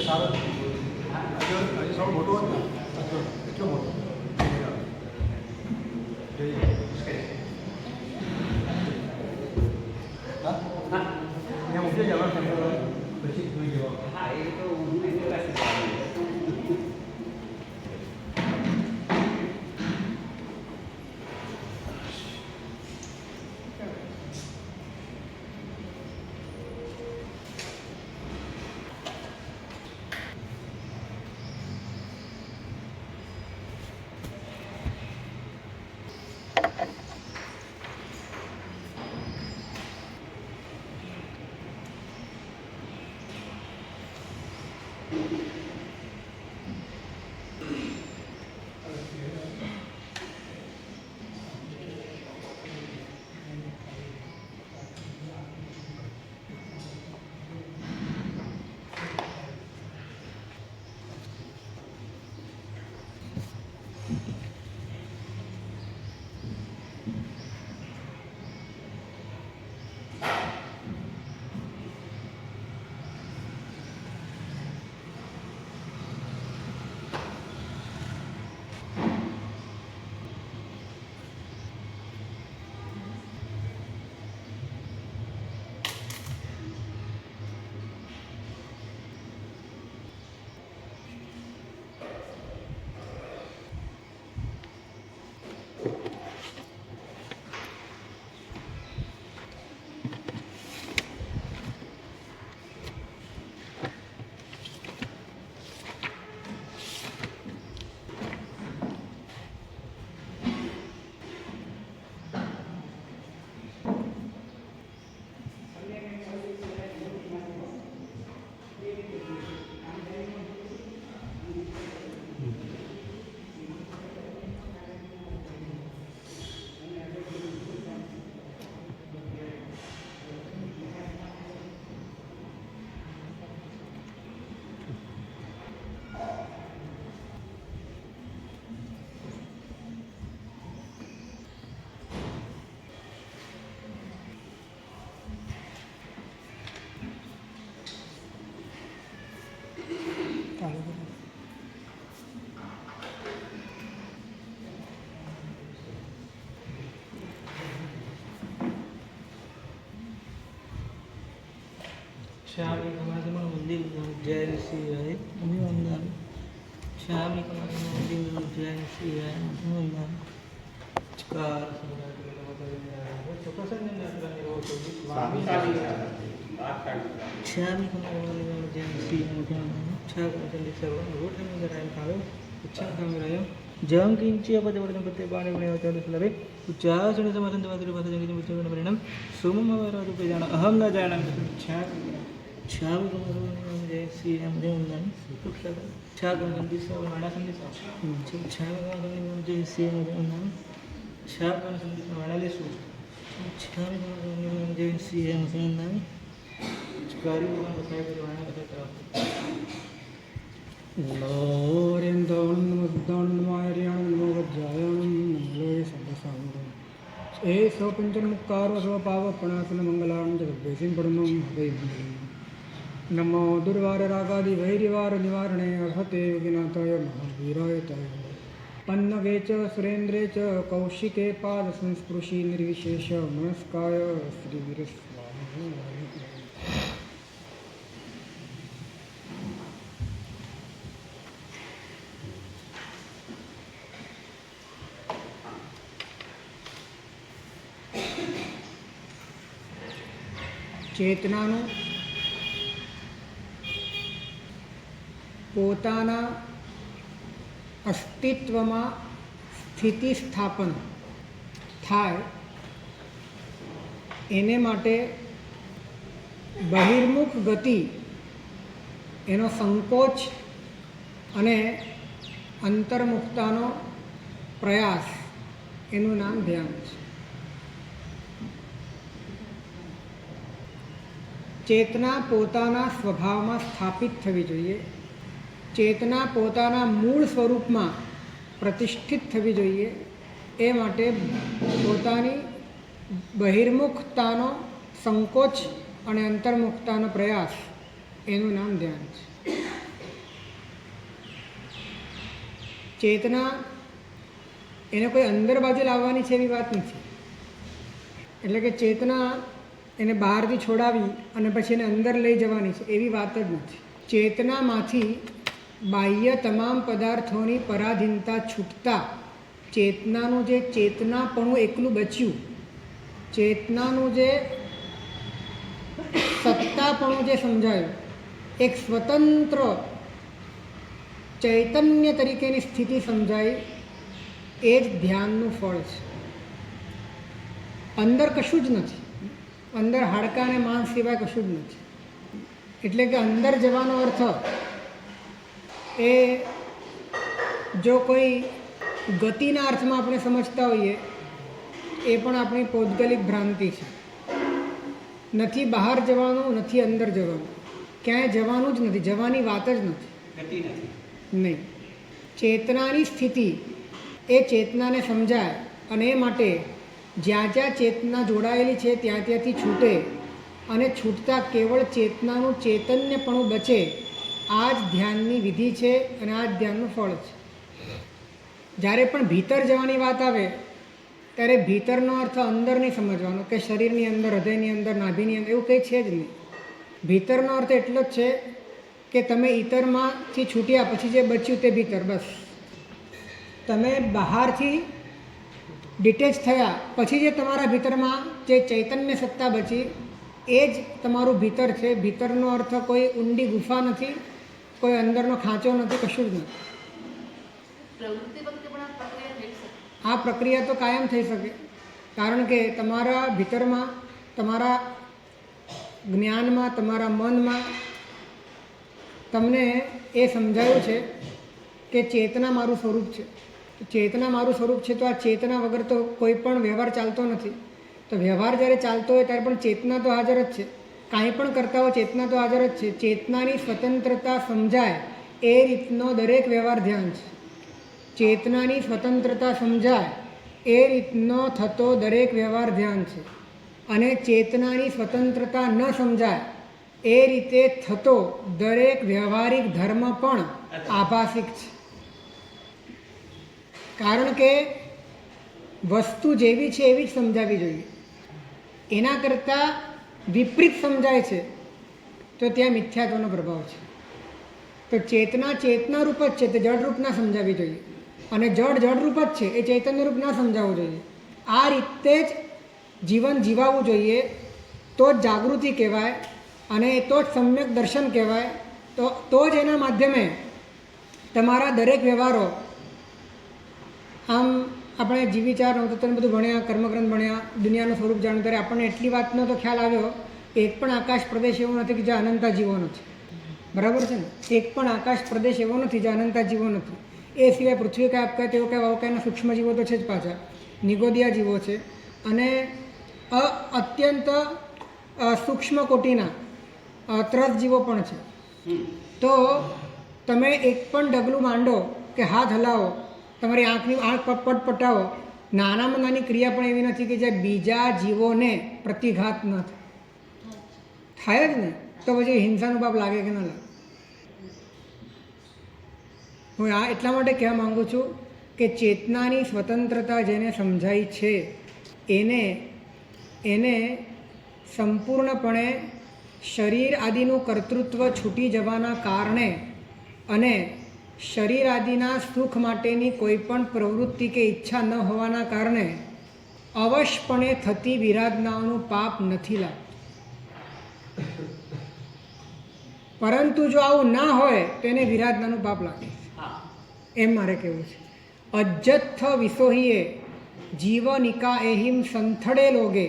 સારો સૌ મોટો જ ને એટલો મોટો હા મેં મૂકી જવા પછી જોઈ જવા. હા એ તો હું श्यामी कमाल मंदिर जय श्री राय अभिवंदन श्यामी कमाल मंदिर जय श्री राय अभिवंदन नमस्कार श्यामी कमाल मंदिर जय श्री राय जम किंची अपदवर्तन प्रत्यय बाणे बणे वचाले सलरे उच्चासने समासंत वादरे भाषा जंगि मुच्चन परिणाम सोमम अवरादु पे जाना अहम न जाना छा छाव जय श्री राम देवनंदन छा गंदी सब वाणा संदेश छा जय श्री राम देवनंदन छा गण संदेश वाणा लेसु छा जय श्री राम देवनंदन कार्य भगवान बताए कर वाणा बताता ए स्वपंचन मुक्कार स्वपावपणासन मंगलान जगद्वेषिं पडमं हृदय नमो दुर्वार रागादि वैरिवार निवारणे अर्हते योगिनाथाय महावीराय ताय पन्नगे च सुरेन्द्रे च कौशिके पाद संस्पृशि निर्विशेष मनस्काय श्रीवीरस्वामी ચેતનાનું પોતાના અસ્તિત્વમાં સ્થિતિસ્થાપન થાય એને માટે બહિર્મુખ ગતિ એનો સંકોચ અને અંતર્મુખતાનો પ્રયાસ એનું નામ ધ્યાન છે. ચેતના પોતાના સ્વભાવમાં સ્થાપિત થવી જોઈએ. ચેતના પોતાના મૂળ સ્વરૂપમાં પ્રતિષ્ઠિત થવી જોઈએ. એ માટે પોતાની બહિર્મુખતાનો સંકોચ અને અંતર્મુખતાનો પ્રયાસ એનું નામ ધ્યાન છે. ચેતના એને કોઈ અંદર બાજુ લાવવાની છે એવી વાત નથી. એટલે કે ચેતના એને બહારથી છોડાવી અને પછી એને અંદર લઈ જવાની છે એવી વાત જ નથી. ચેતનામાંથી બાહ્ય તમામ પદાર્થોની પરાધીનતા છૂટતા ચેતનાનું જે ચેતનાપણું એકલું બચ્યું, ચેતનાનું જે સત્તાપણું જે સમજાયું, એક સ્વતંત્ર ચૈતન્ય તરીકેની સ્થિતિ સમજાય, એ જ ધ્યાનનું ફળ છે. અંદર કશું જ નથી, અંદર હાડકાં અને માંસ સિવાય કશું જ નથી. એટલે કે અંદર જવાનો અર્થ એ જો કોઈ ગતિના અર્થમાં આપણે સમજતા હોઈએ એ પણ આપણી પૌદ્ગલિક ભ્રાંતિ છે. નથી બહાર જવાનું, નથી અંદર જવાનું, ક્યાંય જવાનું જ નથી, જવાની વાત જ નથી. નહીં. ચેતનાની સ્થિતિ એ ચેતનાને સમજાય અને એ માટે જ્યાં જ્યાં ચેતના જોડાયેલી છે ત્યાં ત્યાંથી છૂટે અને છૂટતા કેવળ ચેતનાનું ચૈતન્યપણું બચે. આ જ ધ્યાનની વિધિ છે અને આ જ ધ્યાનનું ફળ છે. જ્યારે પણ ભીતર જવાની વાત આવે ત્યારે ભીતરનો અર્થ અંદર નહીં સમજવાનો કે શરીરની અંદર, હૃદયની અંદર, નાભીની અંદર, એવું કંઈ છે જ નહીં. ભીતરનો અર્થ એટલો જ છે કે તમે ઈતરમાંથી છૂટ્યા પછી જે બચ્યું તે ભીતર, બસ. તમે બહારથી ડિટેચ થયા પછી જે તમારા ભીતરમાં જે ચૈતન્ય સત્તા બચી એ જ તમારું ભીતર છે. ભીતરનો અર્થ કોઈ ઊંડી ગુફા નથી, કોઈ અંદરનો ખાંચો નથી, કશું જ નથી. આ પ્રક્રિયા તો કાયમ થઈ શકે, કારણ કે તમારા ભીતરમાં, તમારા જ્ઞાનમાં, તમારા મનમાં તમને એ સમજાયું છે કે ચેતના મારું સ્વરૂપ છે. ચેતના મારું સ્વરૂપ છે તો આ ચેતના વગર તો કોઈ પણ વ્યવહાર ચાલતો નથી. તો વ્યવહાર જ્યારે ચાલતો હોય ત્યારે પણ ચેતના તો હાજર જ છે. કાંઈ પણ કરતા હોય ચેતના તો હાજર જ છે. ચેતનાની સ્વતંત્રતા સમજાય એ રીતનો દરેક વ્યવહાર ધ્યાન છે. ચેતનાની સ્વતંત્રતા સમજાય એ રીતનો થતો દરેક વ્યવહાર ધ્યાન છે. અને ચેતનાની સ્વતંત્રતા ન સમજાય એ રીતે થતો દરેક વ્યવહારિક ધર્મ પણ આભાસિક છે. કારણ કે વસ્તુ જેવી છે એવી જ સમજાવી જોઈએ. એના કરતાં વિપરીત સમજાય છે તો ત્યાં મિથ્યાત્વનો પ્રભાવ છે. તો ચેતના ચેતનારૂપ જ છે, તે જડરૂપ ના સમજાવી જોઈએ. અને જડ જડરૂપ જ છે, એ ચૈતન્યરૂપ ના સમજાવવું જોઈએ. આ રીતે જ જીવન જીવાવું જોઈએ. તો જ જાગૃતિ કહેવાય અને તો જ સમ્યક દર્શન કહેવાય. તો જ એના માધ્યમે તમારા દરેક વ્યવહારો, આમ આપણે જીવિચાર નવતત્વને બધું ભણ્યા, કર્મગ્રંથ ભણ્યા, દુનિયાનું સ્વરૂપ જાણ્યું ત્યારે આપણને એટલી વાતનો તો ખ્યાલ આવ્યો કે એક પણ આકાશ પ્રદેશ એવો નથી કે જ્યાં અનંતા જીવો નથી. બરાબર છે ને? એક પણ આકાશ પ્રદેશ એવો નથી જ્યાં અનંતા જીવો નથી. એ સિવાય પૃથ્વી કાય, આપકાય, તેઓ કાય, વાવકાયના સૂક્ષ્મ જીવો તો છે જ પાછા, નિગોદિયા જીવો છે અને અત્યંત સૂક્ષ્મ કોટીના ત્રસ જીવો પણ છે. તો તમે એક પણ ડગલું માંડો કે હાથ હલાવો, તમારી આંખ પટપટાવો, નાનામાં નાની ક્રિયા પણ એવી નથી કે જે બીજા જીવોને પ્રતિઘાત ન થાય જ ને. તો પછી હિંસાનું પાપ લાગે કે ન લાગે? હું આ એટલા માટે કહેવા માગું છું કે ચેતનાની સ્વતંત્રતા જેને સમજાય છે એને સંપૂર્ણપણે શરીર આદિનું કર્તૃત્વ છૂટી જવાના કારણે અને શરીર આદિના સુખ માટેની કોઈ પણ પ્રવૃત્તિ કે ઈચ્છા ન હોવાના કારણે અવશ્યપણે થતી વિરાધનાઓનું પાપ નથી લાગતું. પરંતુ જો આવું ના હોય તો એને વિરાધનાનું પાપ લાગે, એમ મારે કહેવું છે. અજ્જથ વિસોહીએ જીવનિકા એહિમ સંથડે લોગે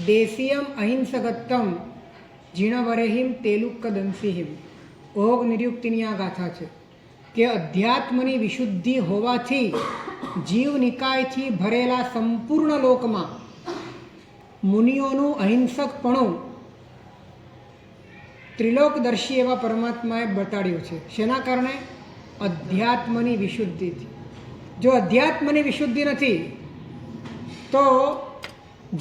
દેશીયમ અહિંસગત્તમ જીણવરેહિમ તેલુક્ક દંસીહિમ. ઓગ નિરુક્તિની આ ગાથા છે કે અધ્યાત્મની વિશુદ્ધિ હોવાથી જીવ નિકાયથી ભરેલા સંપૂર્ણ લોકમાં મુનિઓનું અહિંસકપણું ત્રિલોકદર્શી એવા પરમાત્માએ બતાડ્યું છે. શેના કારણે? અધ્યાત્મની વિશુદ્ધિથી. જો અધ્યાત્મની વિશુદ્ધિ નથી તો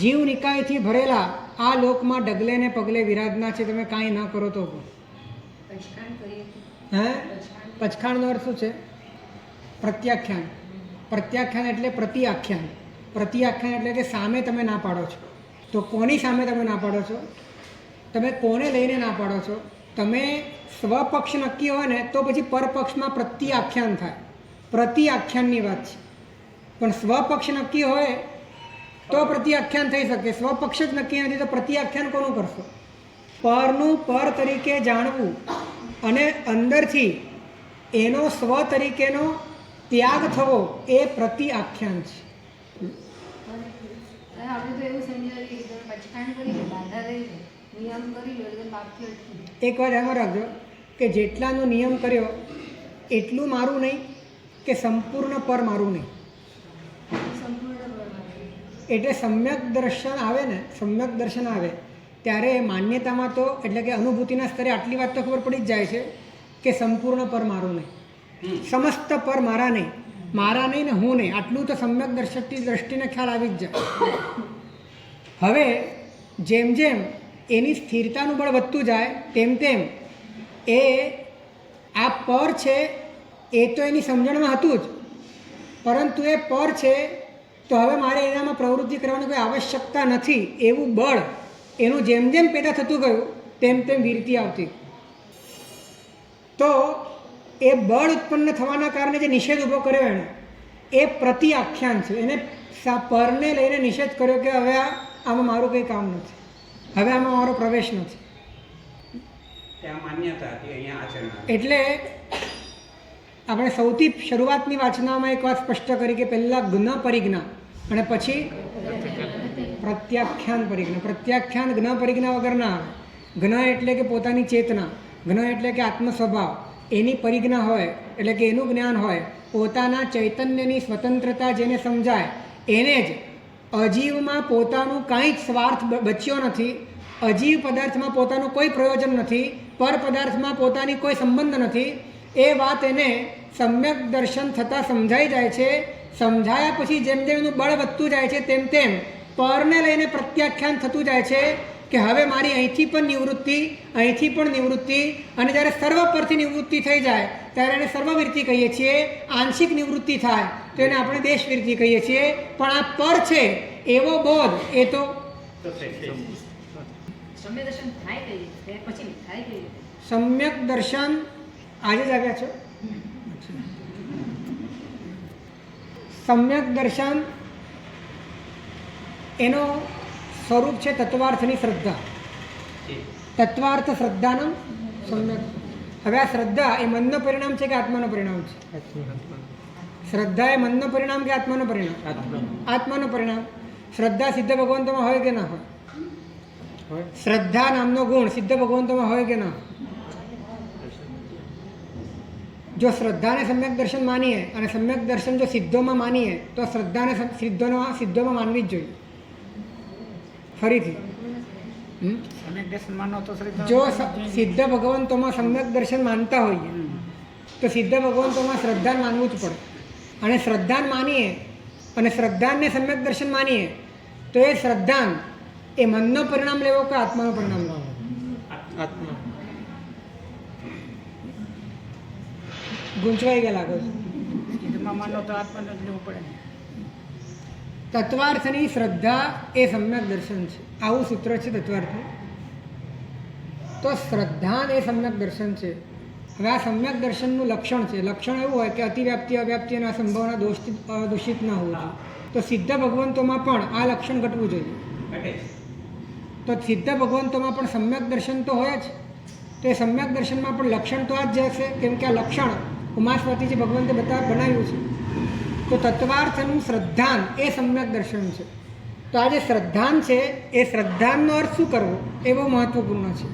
જીવ નિકાયથી ભરેલા આ લોકમાં ડગલે ને પગલે વિરાધના છે. તમે કાંઈ ન કરો તો પણ પચખાણનો અર્થ શું છે? પ્રત્યાખ્યાન. પ્રત્યાખ્યાન એટલે પ્રતિઆખ્યાન. પ્રતિઆખ્યાન એટલે કે સામે તમે ના પાડો છો. તો કોની સામે તમે ના પાડો છો? તમે કોને લઈને ના પાડો છો? તમે સ્વપક્ષ નક્કી હોય ને તો પછી પરપક્ષમાં પ્રતિઆખ્યાન થાય. પ્રતિઆખ્યાનની વાત છે. પણ સ્વપક્ષ નક્કી હોય તો પ્રતિઆખ્યાન થઈ શકે. સ્વપક્ષ જ નક્કી નથી તો પ્રતિઆખ્યાન કોનું કરશો? પરનું પર તરીકે જાણવું અને અંદરથી એનો સ્વ તરીકેનો ત્યાગ થવો એ પ્રતિઆખ્યાન છે. આપણે તો એવું સમજાવીએ કે તમે પચખાણ કરી બાધા લઈને નિયમ કરી લો એટલે પાપથી અટકી. એક વાર એમાં રાખજો કે જેટલાનો નિયમ કર્યો એટલું મારું નહીં કે સંપૂર્ણ પર મારું નહીં. સંપૂર્ણ બરાબર. એટલે સમ્યક દર્શન આવે ને, સમ્યક દર્શન આવે ત્યારે માન્યતામાં તો એટલે કે અનુભૂતિના સ્તરે આટલી વાત તો ખબર પડી જ જાય છે કે સંપૂર્ણ પર મારું નહીં, સમસ્ત પર મારા નહીં, મારા નહીં ને હું નહીં, આટલું તો સમ્યક દ્રષ્ટિને ખ્યાલ આવી જ જાય. હવે જેમ જેમ એની સ્થિરતાનું બળ વધતું જાય તેમ તેમ એ આ પર છે એ તો એની સમજણમાં હતું જ, પરંતુ એ પર છે તો હવે મારે એનામાં પ્રવૃત્તિ કરવાની કોઈ આવશ્યકતા નથી એવું બળ એનું જેમ જેમ પેદા થતું ગયું તેમ તેમ વીરતિ આવતી. તો એ બળ ઉત્પન્ન થવાના કારણે જે નિષેધ ઊભો કર્યો એણે એ પ્રતિઆખ્યાન છે. એને પરને લઈને નિષેધ કર્યો કે હવે આમાં મારું કંઈ કામ નથી, હવે આમાં મારો પ્રવેશ નથી. એટલે આપણે સૌથી શરૂઆતની વાચનામાં એક વાત સ્પષ્ટ કરી કે પહેલાં જ્ઞ પરિજ્ઞા અને પછી પ્રત્યાખ્યાન પરિજ્ઞા. પ્રત્યાખ્યાન જ્ઞ પરિજ્ઞા વગર ના આવે. જ્ઞ એટલે કે પોતાની ચેતના, જ્ઞ એટલે કે આત્મ સ્વભાવ, એની પરિજ્ઞા હોય એટલે કે એનું જ્ઞાન હોય, પોતાના ચૈતન્યની સ્વતંત્રતા જેને સમજાય એને જ અજીવમાં પોતાનું કાંઈ જ સ્વાર્થ બચ્યો નથી, અજીવ પદાર્થમાં પોતાનું કોઈ પ્રયોજન નથી, પર પદાર્થમાં પોતાની કોઈ સંબંધ નથી. એ વાત એને સમ્યક દર્શન થતાં સમજાઈ જાય છે. સમજાયા પછી જેમ જેમ એનું બળ વધતું જાય છે તેમ તેમ પરને લઈને પ્રત્યાખ્યાન થતું જાય છે કે હવે મારી અહીંથી પણ નિવૃત્તિ, અહીંથી પણ નિવૃત્તિ, અને જ્યારે સર્વ પરથી નિવૃત્તિ થઈ જાય ત્યારે એને સર્વવૃત્તિ કહીએ છીએ. આંશિક નિવૃત્તિ થાય તો એને આપણે દેશવૃત્તિ કહીએ છીએ. પણ આ પર છે એવો બોધ એ તો સમ્યક દર્શન થાય કઈ રીતે, પછી થાય કઈ રીતે? સમ્યક દર્શન આજે જ આવ્યા છો. સમ્યક દર્શન એનો સ્વરૂપ છે તત્વાર્થની શ્રદ્ધા. તત્વાર્થ શ્રદ્ધાનું સમ્યક. હવે આ શ્રદ્ધા એ મનનું પરિણામ છે કે આત્માનું પરિણામ છે? શ્રદ્ધા એ મનનું પરિણામ કે આત્માનું પરિણામ? આત્માનું પરિણામ. શ્રદ્ધા સિદ્ધ ભગવંતોમાં હોય કે ના હોય? શ્રદ્ધા નામનો ગુણ સિદ્ધ ભગવંતોમાં હોય કે ના? જો શ્રદ્ધાને સમ્યક દર્શન માનીએ અને સમ્યક દર્શન જો સિદ્ધોમાં માનીએ તો શ્રદ્ધાને સિદ્ધોમાં માનવી જ જોઈએ. ફરીથી જો સિદ્ધ ભગવંતોમાં સમ્યક દર્શન માનતા હોઈએ તો સિદ્ધ ભગવંતોમાં શ્રદ્ધાન માનવું જ પડે. અને શ્રદ્ધાન માનીએ અને શ્રદ્ધાનને સમ્યક દર્શન માનીએ તો એ શ્રદ્ધાન એ મનનું પરિણામ લેવો કે આત્માનું પરિણામ લેવો? આત્મા. ગૂંચવાઈ ગયા લાગો છો. તત્વાર્થની શ્રદ્ધા એ સમ્યક દર્શન છે, આવું સૂત્ર છે તત્વાર્થનું. તો શ્રદ્ધાન એ સમ્યક દર્શન છે. હવે આ સમ્યક દર્શનનું લક્ષણ છે. લક્ષણ એવું હોય કે અતિવ્યાપ્તિ અવ્યાપ્તિ અને આ સંભાવના દૂષિત ના હોવું જોઈએ. તો સિદ્ધ ભગવંતોમાં પણ આ લક્ષણ ઘટવું જોઈએ. તો સિદ્ધ ભગવંતોમાં પણ સમ્યક દર્શન તો હોય જ. તો એ સમ્યક દર્શનમાં પણ લક્ષણ તો આ જ હશે, કેમ કે આ લક્ષણ ઉમાસ્વાતીજી ભગવંતે બનાવ્યું છે. તો તત્વાર્થનું શ્રદ્ધાન એ સમ્યક દર્શન છે. તો આ જે શ્રદ્ધાન છે એ શ્રદ્ધાનનો અર્થ શું કરવો એ બહુ મહત્વપૂર્ણ છે.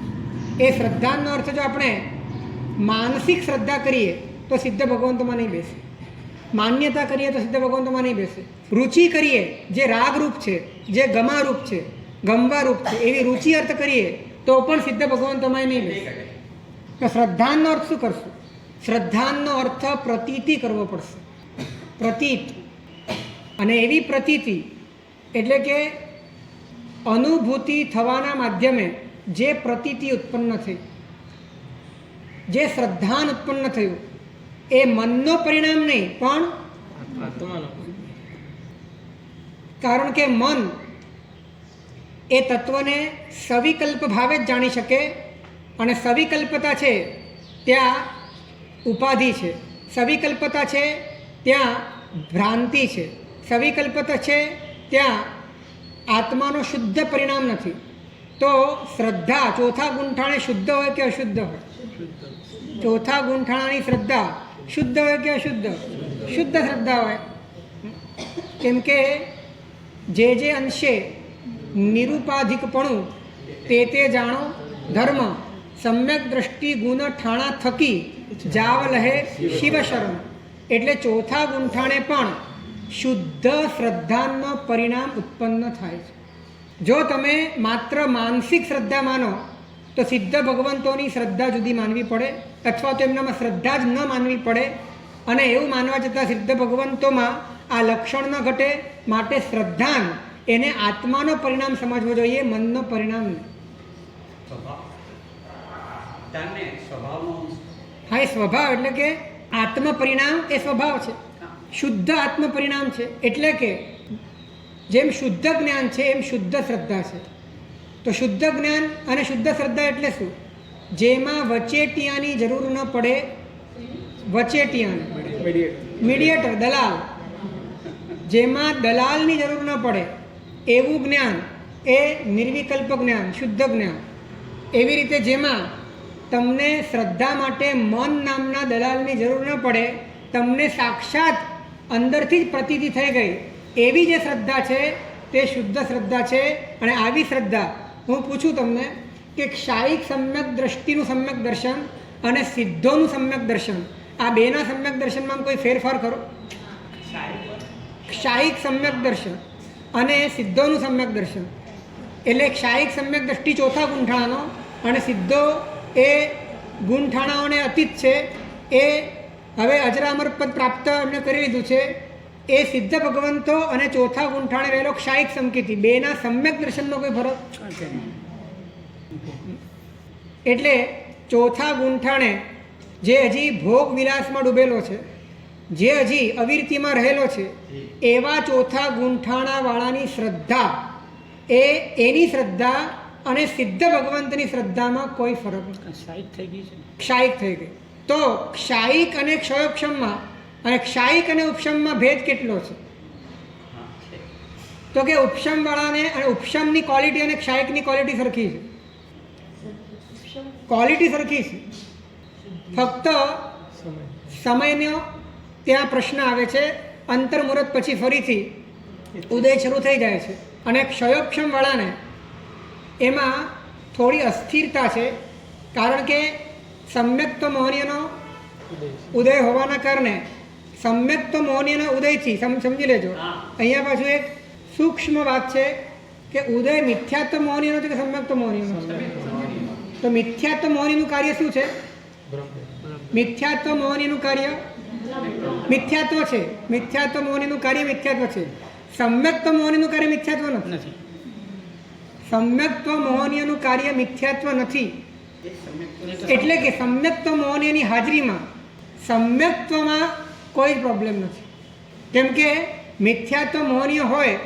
એ શ્રદ્ધાનનો અર્થ જો આપણે માનસિક શ્રદ્ધા કરીએ તો સિદ્ધ ભગવંતોમાં નહીં બેસે. માન્યતા કરીએ તો સિદ્ધ ભગવંતોમાં નહીં બેસે. રુચિ કરીએ જે રાગરૂપ છે, જે ગમારૂપ છે, ગમવારૂપ છે, એવી રુચિ અર્થ કરીએ તો પણ સિદ્ધ ભગવંતોમાં નહીં બેસે. તો શ્રદ્ધાનનો અર્થ શું કરશું? શ્રદ્ધાનનો અર્થ પ્રતીતિ કરવો પડશે. પ્રતીત. અને એવી પ્રતીતિ એટલે કે અનુભૂતિ થવાના માધ્યમે જે પ્રતીતિ ઉત્પન્ન થઈ, જે શ્રદ્ધાન ઉત્પન્ન થયું એ મનનો પરિણામ નહીં, પણ આત્માનો. કારણ કે મન એ તત્વને સવિકલ્પ ભાવે જ જાણી શકે, અને સવિકલ્પતા છે ત્યાં ઉપાધિ છે, સવિકલ્પતા છે ત્યાં ભ્રાંતિ છે, સવિકલ્પતા છે ત્યાં આત્માનો શુદ્ધ પરિણામ નથી. તો શ્રદ્ધા ચોથા ગુંઠાણે શુદ્ધ હોય કે અશુદ્ધ હોય? ચોથા ગુંઠાણાની શ્રદ્ધા શુદ્ધ હોય કે અશુદ્ધ? શુદ્ધ શ્રદ્ધા હોય. કેમ કે જે અંશે નિરુપાધિકપણું તે જાણો ધર્મ, સમ્યક દ્રષ્ટિ ગુણ ઠાણા થકી જાવ લહે શિવ શરણ. એટલે ચોથા ગુંઠાણે પણ શુદ્ધ શ્રદ્ધાનો પરિણામ ઉત્પન્ન થાય છે. જો તમે માત્ર માનસિક શ્રદ્ધા માનો તો સિદ્ધ ભગવંતોની શ્રદ્ધા જુદી માનવી પડે, અથવા તો એમનામાં શ્રદ્ધા જ ન માનવી પડે. અને એવું માનવા છતાં સિદ્ધ ભગવંતોમાં આ લક્ષણ ન ઘટે, માટે શ્રદ્ધાન એને આત્માનો પરિણામ સમજવો જોઈએ, મનનો પરિણામ નહીં. હા, એ સ્વભાવ એટલે કે આત્મ પરિણામ એ સ્વભાવ છે, શુદ્ધ આત્મ પરિણામ છે. એટલે કે જેમ શુદ્ધ જ્ઞાન છે એમ શુદ્ધ શ્રદ્ધા છે. તો શુદ્ધ જ્ઞાન અને શુદ્ધ શ્રદ્ધા એટલે શું? જેમાં વચેટિયાની જરૂર ન પડે, વચેટિયાની મીડિયેટર દલાલ, જેમાં દલાલની જરૂર ન પડે એવું જ્ઞાન એ નિર્વિકલ્પ જ્ઞાન, શુદ્ધ જ્ઞાન. એવી રીતે જેમાં તમને શ્રદ્ધા માટે મન નામના દલાલની જરૂર ન પડે, તમને સાક્ષાત અંદરથી જ પ્રતીતિ થઈ ગઈ એવી જે શ્રદ્ધા છે તે શુદ્ધ શ્રદ્ધા છે. અને આવી શ્રદ્ધા હું પૂછું તમને કે ક્ષાયિક સમ્યક દ્રષ્ટિનું સમ્યક દર્શન અને સિદ્ધોનું સમ્યક દર્શન, આ બેના સમ્યક દર્શનમાં કોઈ ફેરફાર કરો? ક્ષાયિક સમ્યક દર્શન અને સિદ્ધોનું સમ્યક દર્શન એટલે ક્ષાયિક સમ્યક દ્રષ્ટિ ચોથા ગુંઠાણાનો, અને સિદ્ધો એ ગુંઠાણાઓને અતીત છે, એ હવે અજરામર પદ પ્રાપ્ત એમને કરી લીધું છે. એ સિદ્ધ ભગવંતો અને ચોથા ગુંઠાણે રહેલો ક્ષાયિક સંકેતી, બેના સમ્યક દર્શનનો કોઈ ફરક? એટલે ચોથા ગુંઠાણે જે હજી ભોગ વિલાસમાં ડૂબેલો છે, જે હજી અવિરતિમાં રહેલો છે, એવા ચોથા ગુંઠાણાવાળાની શ્રદ્ધા એ એની શ્રદ્ધા અને સિદ્ધ ભગવંતની શ્રદ્ધામાં કોઈ ફરક નથી. ક્ષાયિક થઈ ગઈ છે, ક્ષાયિક થઈ ગઈ. તો ક્ષાયિક અને ક્ષયોક્ષમમાં અને ક્ષાયિક અને ઉપશમમાં ભેદ કેટલો છે? તો કે ઉપશમવાળાને અને ઉપશમની ક્વોલિટી અને ક્ષાયિકની ક્વોલિટી સરખી છે, ક્વોલિટી સરખી છે. ફક્ત સમયનો ત્યાં પ્રશ્ન આવે છે, અંતર મુહૂર્ત પછી ફરીથી ઉદય શરૂ થઈ જાય છે. અને ક્ષયોક્ષમવાળાને એમાં થોડી અસ્થિરતા છે, કારણ કે સમ્યક્ત મોહનીયનો ઉદય હોવાના કારણે સમ્યક્ત મોહનીયના ઉદયથી સમજી લેજો. અહીંયા પાછું એક સૂક્ષ્મ વાત છે કે ઉદય મિથ્યાત્વ મોહનીયનો છે કે સમ્યક્ત મોહનીયનો? તો મિથ્યાત્વ મોહનીનું કાર્ય શું છે? મિથ્યાત્વ મોહનીનું કાર્ય મિથ્યાત્વ છે. મિથ્યાત્વ મોહનીનું કાર્ય મિથ્યાત્વ છે. સમ્યક્ત મોહનીનું કાર્ય મિથ્યાત્વ નથી. સમ્યક્ત મોહનીયનું કાર્ય મિથ્યાત્વ નથી. એટલે કે સમ્યક્ત મોહનીયની હાજરીમાં સમ્યક્ત્વમાં કોઈ પ્રોબ્લેમ નથી. કેમ કે મિથ્યાત્વ મોહનીય હોય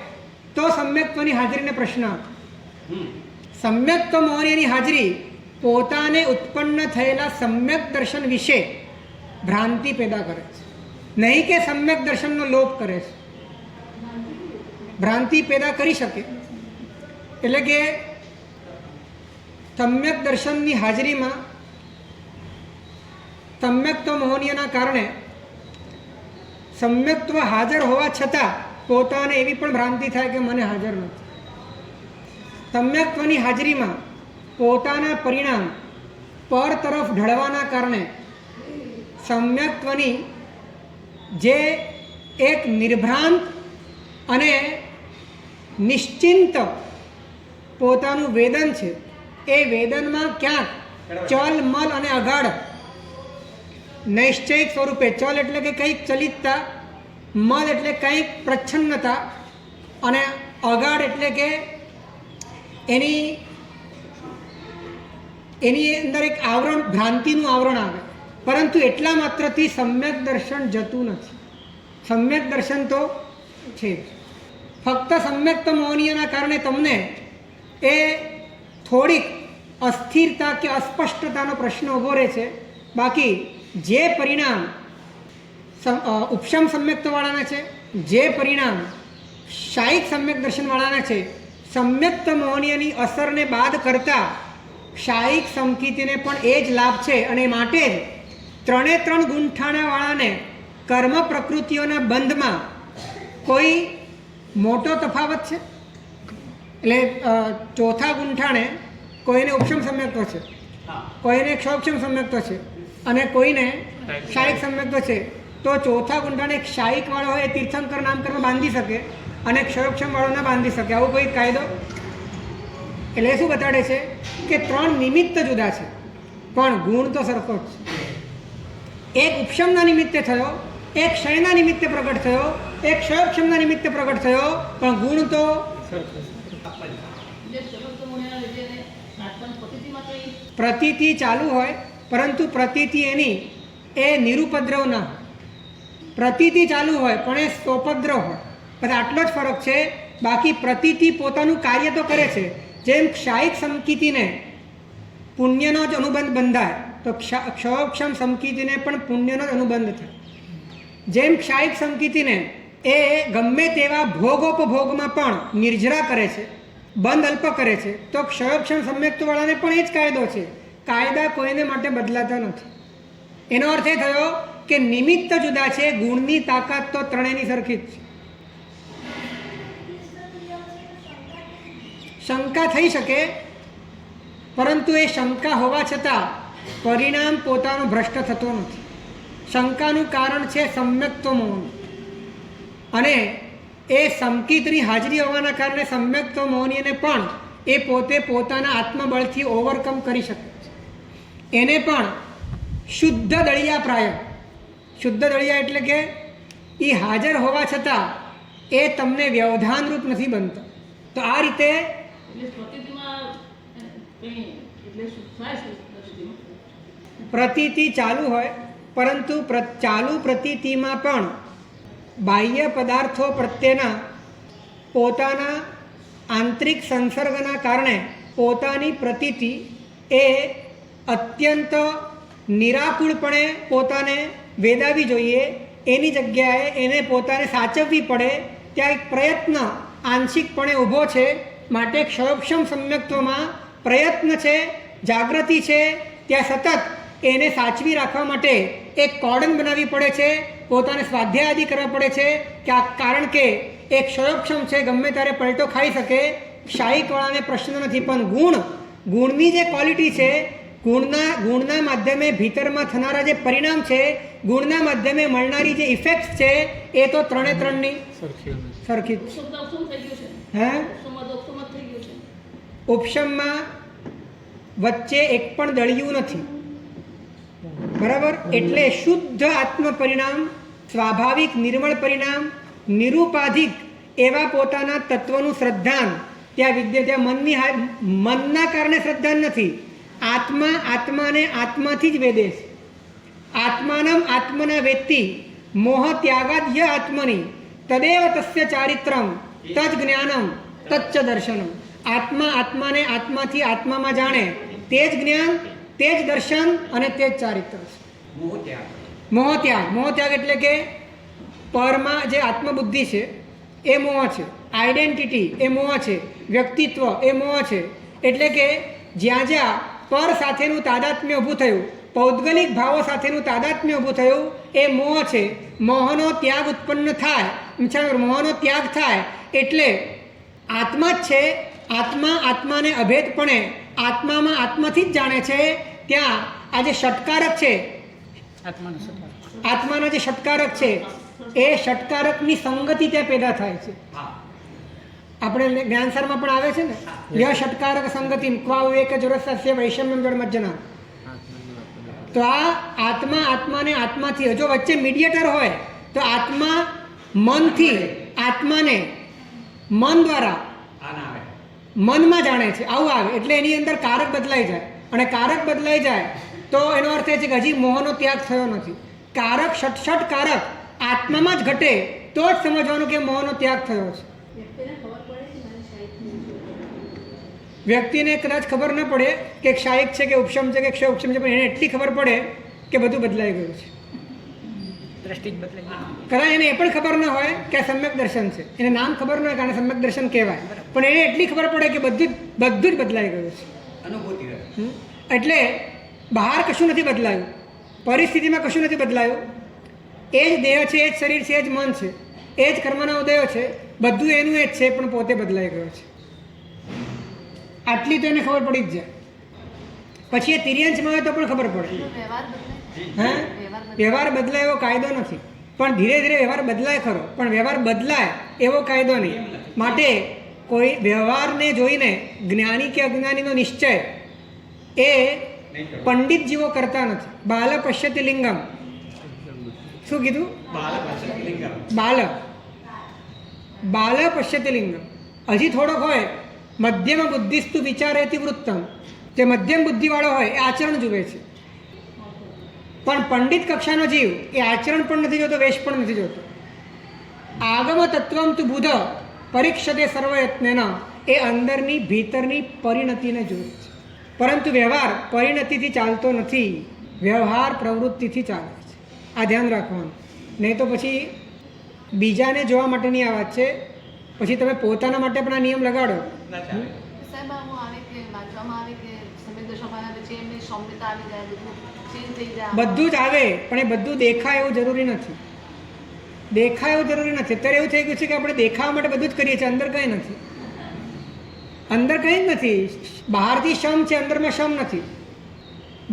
તો સમ્યક્ત્વની હાજરીને પ્રશ્ન આવે. સમ્યક્ત મોહનીયની હાજરી પોતાને ઉત્પન્ન થયેલા સમ્યક દર્શન વિશે ભ્રાંતિ પેદા કરે છે, નહીં કે સમ્યક દર્શનનો લોપ કરે છે. ભ્રાંતિ પેદા કરી શકે. એટલે કે સમ્યક દર્શનની હાજરીમાં સમ્યક્ત્વ મોહનીયના કારણે સમ્યક્ત્વ હાજર હોવા છતાં પોતાને એવી પણ ભ્રાંતિ થાય કે મને હાજર નથી. સમ્યક્ત્વની હાજરીમાં પોતાના પરિણામ પર તરફ ઢળવાના કારણે સમ્યક્ત્વની જે એક નિર્ભ્રાંત અને નિશ્ચિંત પોતાનું વેદન છે, એ વેદનમાં ક્યાંક ચલ મલ અને અગાડ નૈશ્ચયિક સ્વરૂપે, ચલ એટલે કે કંઈક ચલિતતા, મલ એટલે કંઈક પ્રચ્છન્નતા, અને અગાડ એટલે કે એની અંદર એક આવરણ, ભ્રાંતિનું આવરણ આવે. પરંતુ એટલા માત્રથી સમ્યક દર્શન જતું નથી. સમ્યક દર્શન તો છે જ. ફક્ત સમ્યક્ત મૌનીયના કારણે તમને એ થોડીક અસ્થિરતા કે અસ્પષ્ટતાનો પ્રશ્ન ઊભો રહે છે. બાકી જે પરિણામ ઉપશમ સમ્યક્તવાળાના છે, જે પરિણામ શાયિક સમ્યક દર્શનવાળાના છે, સમ્યક્ત મૌનીયની અસરને બાદ કરતાં શાયિક સમકીતીને પણ એ જ લાભ છે. અને માટે જ 3 ગુંઠાણાવાળાને કર્મ પ્રકૃતિઓના બંધમાં કોઈ મોટો તફાવત છે? એટલે ચોથા ગુંઠાણે કોઈને ઉપશમ સમ્યક્તો છે, કોઈને ક્ષોક્ષમ સમ્યક્તો છે અને કોઈને શાયિક સમ્યક્તો છે. તો ચોથા ગુંઠાણે શાયિક વાળો હોય એ તીર્થંકર નામકર્મ બાંધી શકે અને ક્ષોક્ષમ વાળો ના બાંધી શકે. આવું કોઈ કાયદો? એટલે શું બતાડે છે કે 3 નિમિત્ત જુદા છે પણ ગુણ તો સરખો જ છે. એક ઉપશમના નિમિત્તે થયો, એક ક્ષયના નિમિત્તે પ્રગટ થયો, એક ક્ષયોક્ષમના નિમિત્તે પ્રગટ થયો, પણ ગુણ તો પ્રતીતિ ચાલુ હોય પરંતુ પ્રતીતિ એની એ નિરુપદ્રવ ના હોય. પ્રતીતિ ચાલુ હોય પણ એ સોપદ્રવ હોય. બસ આટલો જ ફરક છે. બાકી પ્રતીતિ પોતાનું કાર્ય તો કરે છે. જેમ ક્ષાયિક સમકીતીને પુણ્યનો જ અનુબંધ બંધાય તો ક્ષયોક્ષમ સમકીતીને પણ પુણ્યનો જ અનુબંધ થાય. જેમ ક્ષાયિક સમકીતીને એ ગમે તેવા ભોગોપભોગમાં પણ નિર્જરા કરે છે, બંધ અલ્પ કરે છે, તો ક્ષયોક્ષમ સમ્યક્તવાળાને પણ એ જ કાયદો છે. કાયદા કોઈને માટે બદલાતા નથી. એનો અર્થ એ થયો કે નિમિત્ત જુદા છે, ગુણની તાકાત તો ત્રણેયની સરખી જ છે. શંકા થઈ શકે પરંતુ એ શંકા હોવા છતાં પરિણામ પોતાનો ભ્રષ્ટ થતો નથી. શંકાનું કારણ છે સમ્યક્ત મૌન અને એ સમકીતની હાજરી હોવાના કારણે સમ્યક્ત મૌનીને પણ એ પોતે પોતાના આત્મબળથી ઓવરકમ કરી શકે છે. એને પણ શુદ્ધ દળિયા પ્રાય, શુદ્ધ દળિયા એટલે કે એ હાજર હોવા છતાં એ તમને વ્યવધાનરૂપ નથી બનતા. તો આ રીતે પ્રતીતિ ચાલુ હોય પરંતુ ચાલુ પ્રતીતિમાં પણ બાહ્ય પદાર્થો પ્રત્યેના પોતાના આંતરિક સંસર્ગના કારણે પોતાની પ્રતીતિ એ અત્યંત નિરાકુળપણે પોતાને વેદાવી જોઈએ. એની જગ્યાએ એને પોતાને સાચવવી પડે. ત્યાં એક પ્રયત્ન આંશિકપણે ઊભો છે. માટે ક્ષયોક્ષમ સમ્યક્તોમાં પ્રયત્ન છે, જાગૃતિ છે. ત્યાં સતત એને સાચવી રાખવા માટે એક કોર્ડન બનાવવી પડે છે, પોતાને સ્વાધ્યાય આદિ કરવા પડે છે. કારણ કે એ ક્ષયોક્ષમ છે, ગમે ત્યારે પલટો ખાઈ શકે. શાયિકવાળાને પ્રશ્ન નથી. પણ ગુણની જે ક્વોલિટી છે, ગુણના માધ્યમે ભીતરમાં થનારા જે પરિણામ છે, ગુણના માધ્યમે મળનારી જે ઇફેક્ટ છે, એ તો 3ની સરખી જ હે. ઉપશમમાં વચ્ચે એક પણ દળિયું નથી, બરાબર? એટલે શુદ્ધ આત્મ પરિણામ, સ્વાભાવિક નિર્મળ પરિણામ, નિરુપાધિક એવા પોતાના તત્વનું શ્રદ્ધાન ત્યાં વિદ્યા. ત્યાં મનના કારણે શ્રદ્ધાન નથી. આત્માને આત્માથી જ વેદે છે. આત્માનમ આત્મના વેત્તિ મોહ ત્યાગાદ્ય આત્મની તદેવ તસ્ય ચારિત્રમ તજ જ્ઞાનમ તચ્ચ દર્શનમ. આત્માને આત્માથી આત્મામાં જાણે તે જ જ્ઞાન, તે જ દર્શન અને તે જ ચારિત્ર છે. મોહ ત્યાગ એટલે કે પરમાં જે આત્મબુદ્ધિ છે એ મોહ છે, આઈડેન્ટિટી એ મોહ છે, વ્યક્તિત્વ એ મોહ છે. એટલે કે જ્યાં પર સાથેનું તાદાત્મ્ય ઊભું થયું, પૌદ્ગલિક ભાવો સાથેનું તાદાત્મ્ય ઊભું થયું, એ મોહ છે. મોહનો ત્યાગ ઉત્પન્ન થાય, મોહનો ત્યાગ થાય એટલે આત્મા જ છે. આત્માને અભેદપણે આત્મામાં આત્માથી જ જાણે છે. ત્યાં આ જે ષટકારક છે, આત્માના જે ષટકારક છે, એ ષટકારકની સંગતિ ત્યાં પેદા થાય છે. આપણે જ્ઞાનસારમાં પણ આવે છે ને, ય ષટકારક સંગતિ ક્વા વિવેક જુરસ્ય વૈષમ્યમ જળમજ્જના. તો આ આત્માને આત્માથી, જો વચ્ચે મીડિયેટર હોય તો આત્મા મનથી આત્માને મન દ્વારા મનમાં જાણે છે. આવું આવે એટલે એની અંદર કારક બદલાઈ જાય. અને કારક બદલાઈ જાય તો એનો અર્થ એ છે કે હજી મોહનો ત્યાગ થયો નથી. કારક ષટષટ કારક આત્મામાં જ ઘટે તો જ સમજવાનું કે મોહનો ત્યાગ થયો છે. વ્યક્તિને કદાચ ખબર ન પડે કે ક્ષાયિક છે કે ઉપશમ છે કે ક્ષય ઉપશમ છે, પણ એને એટલી ખબર પડે કે બધું બદલાઈ ગયું છે. દ્રષ્ટિ જ બદલાઈ ગઈ. કદાચ એને એ પણ ખબર ન હોય કે આ સમ્યક દર્શન છે, એને નામ ખબર ન હોય કારણ સમ્યક દર્શન કહેવાય, પણ એને એટલી ખબર પડે કે બધું જ બદલાઈ ગયું છે. અનુભૂતિ રહે. એટલે બહાર કશું નથી બદલાયું, પરિસ્થિતિમાં કશું નથી બદલાયું. એ જ દેહ છે, એ જ શરીર છે, એ જ મન છે, એ જ કર્મના ઉદયો છે, બધું એનું એ જ છે, પણ પોતે બદલાઈ ગયો છે. આટલી તો એને ખબર પડી જ જાય. પછી એ તિર્યંશમાં હોય તો પણ ખબર પડે. હા, વ્યવહાર બદલાય એવો કાયદો નથી, પણ ધીરે ધીરે વ્યવહાર બદલાય ખરો, પણ વ્યવહાર બદલાય એવો કાયદો નહીં. માટે કોઈ વ્યવહારને જોઈને જ્ઞાની કે અજ્ઞાનીનો નિશ્ચય એ પંડિત જીવો કરતા નથી. બાલ પશ્યતિ લિંગમ. શું કીધું? બાલ પશ્યતિ લિંગમ. હજી થોડોક હોય મધ્યમ બુદ્ધિસ્તુ વિચારેતિ વૃત્તમ, જે મધ્યમ બુદ્ધિવાળો હોય એ આચરણ જુએ છે. પણ પંડિત કક્ષાનો જીવ એ આચરણ પણ નથી જોતો, વેશ પણ નથી જોતો. આગમ તત્વમ તુ બુધ પરીક્ષતે સર્વયત્નેન, એ અંદરની ભીતરની પરિણતિને જુએ છે. પરંતુ વ્યવહાર પરિણતિથી ચાલતો નથી, વ્યવહાર પ્રવૃત્તિથી ચાલે છે. આ ધ્યાન રાખવાનું. નહીં તો પછી બીજાને જોવા માટેની આ વાત છે, પછી તમે પોતાના માટે પણ આ નિયમ લગાડો. સાહેબ આવું આવે કે વાંચવામાં આવે કે સંવેદોષમાં આવે પછી એમની સૌમ્યતા આવી જાય, બધું ચેન્જ થઈ જાય. બધું જ આવે, પણ એ બધું દેખાય એવું જરૂરી નથી. દેખાય એવું જરૂરી નથી. અત્યારે એવું થઈ ગયું છે કે આપણે દેખાવા માટે બધું જ કરીએ છીએ, અંદર કંઈ નથી. અંદર કંઈ જ નથી. બહારથી શમ છે, અંદરમાં શમ નથી.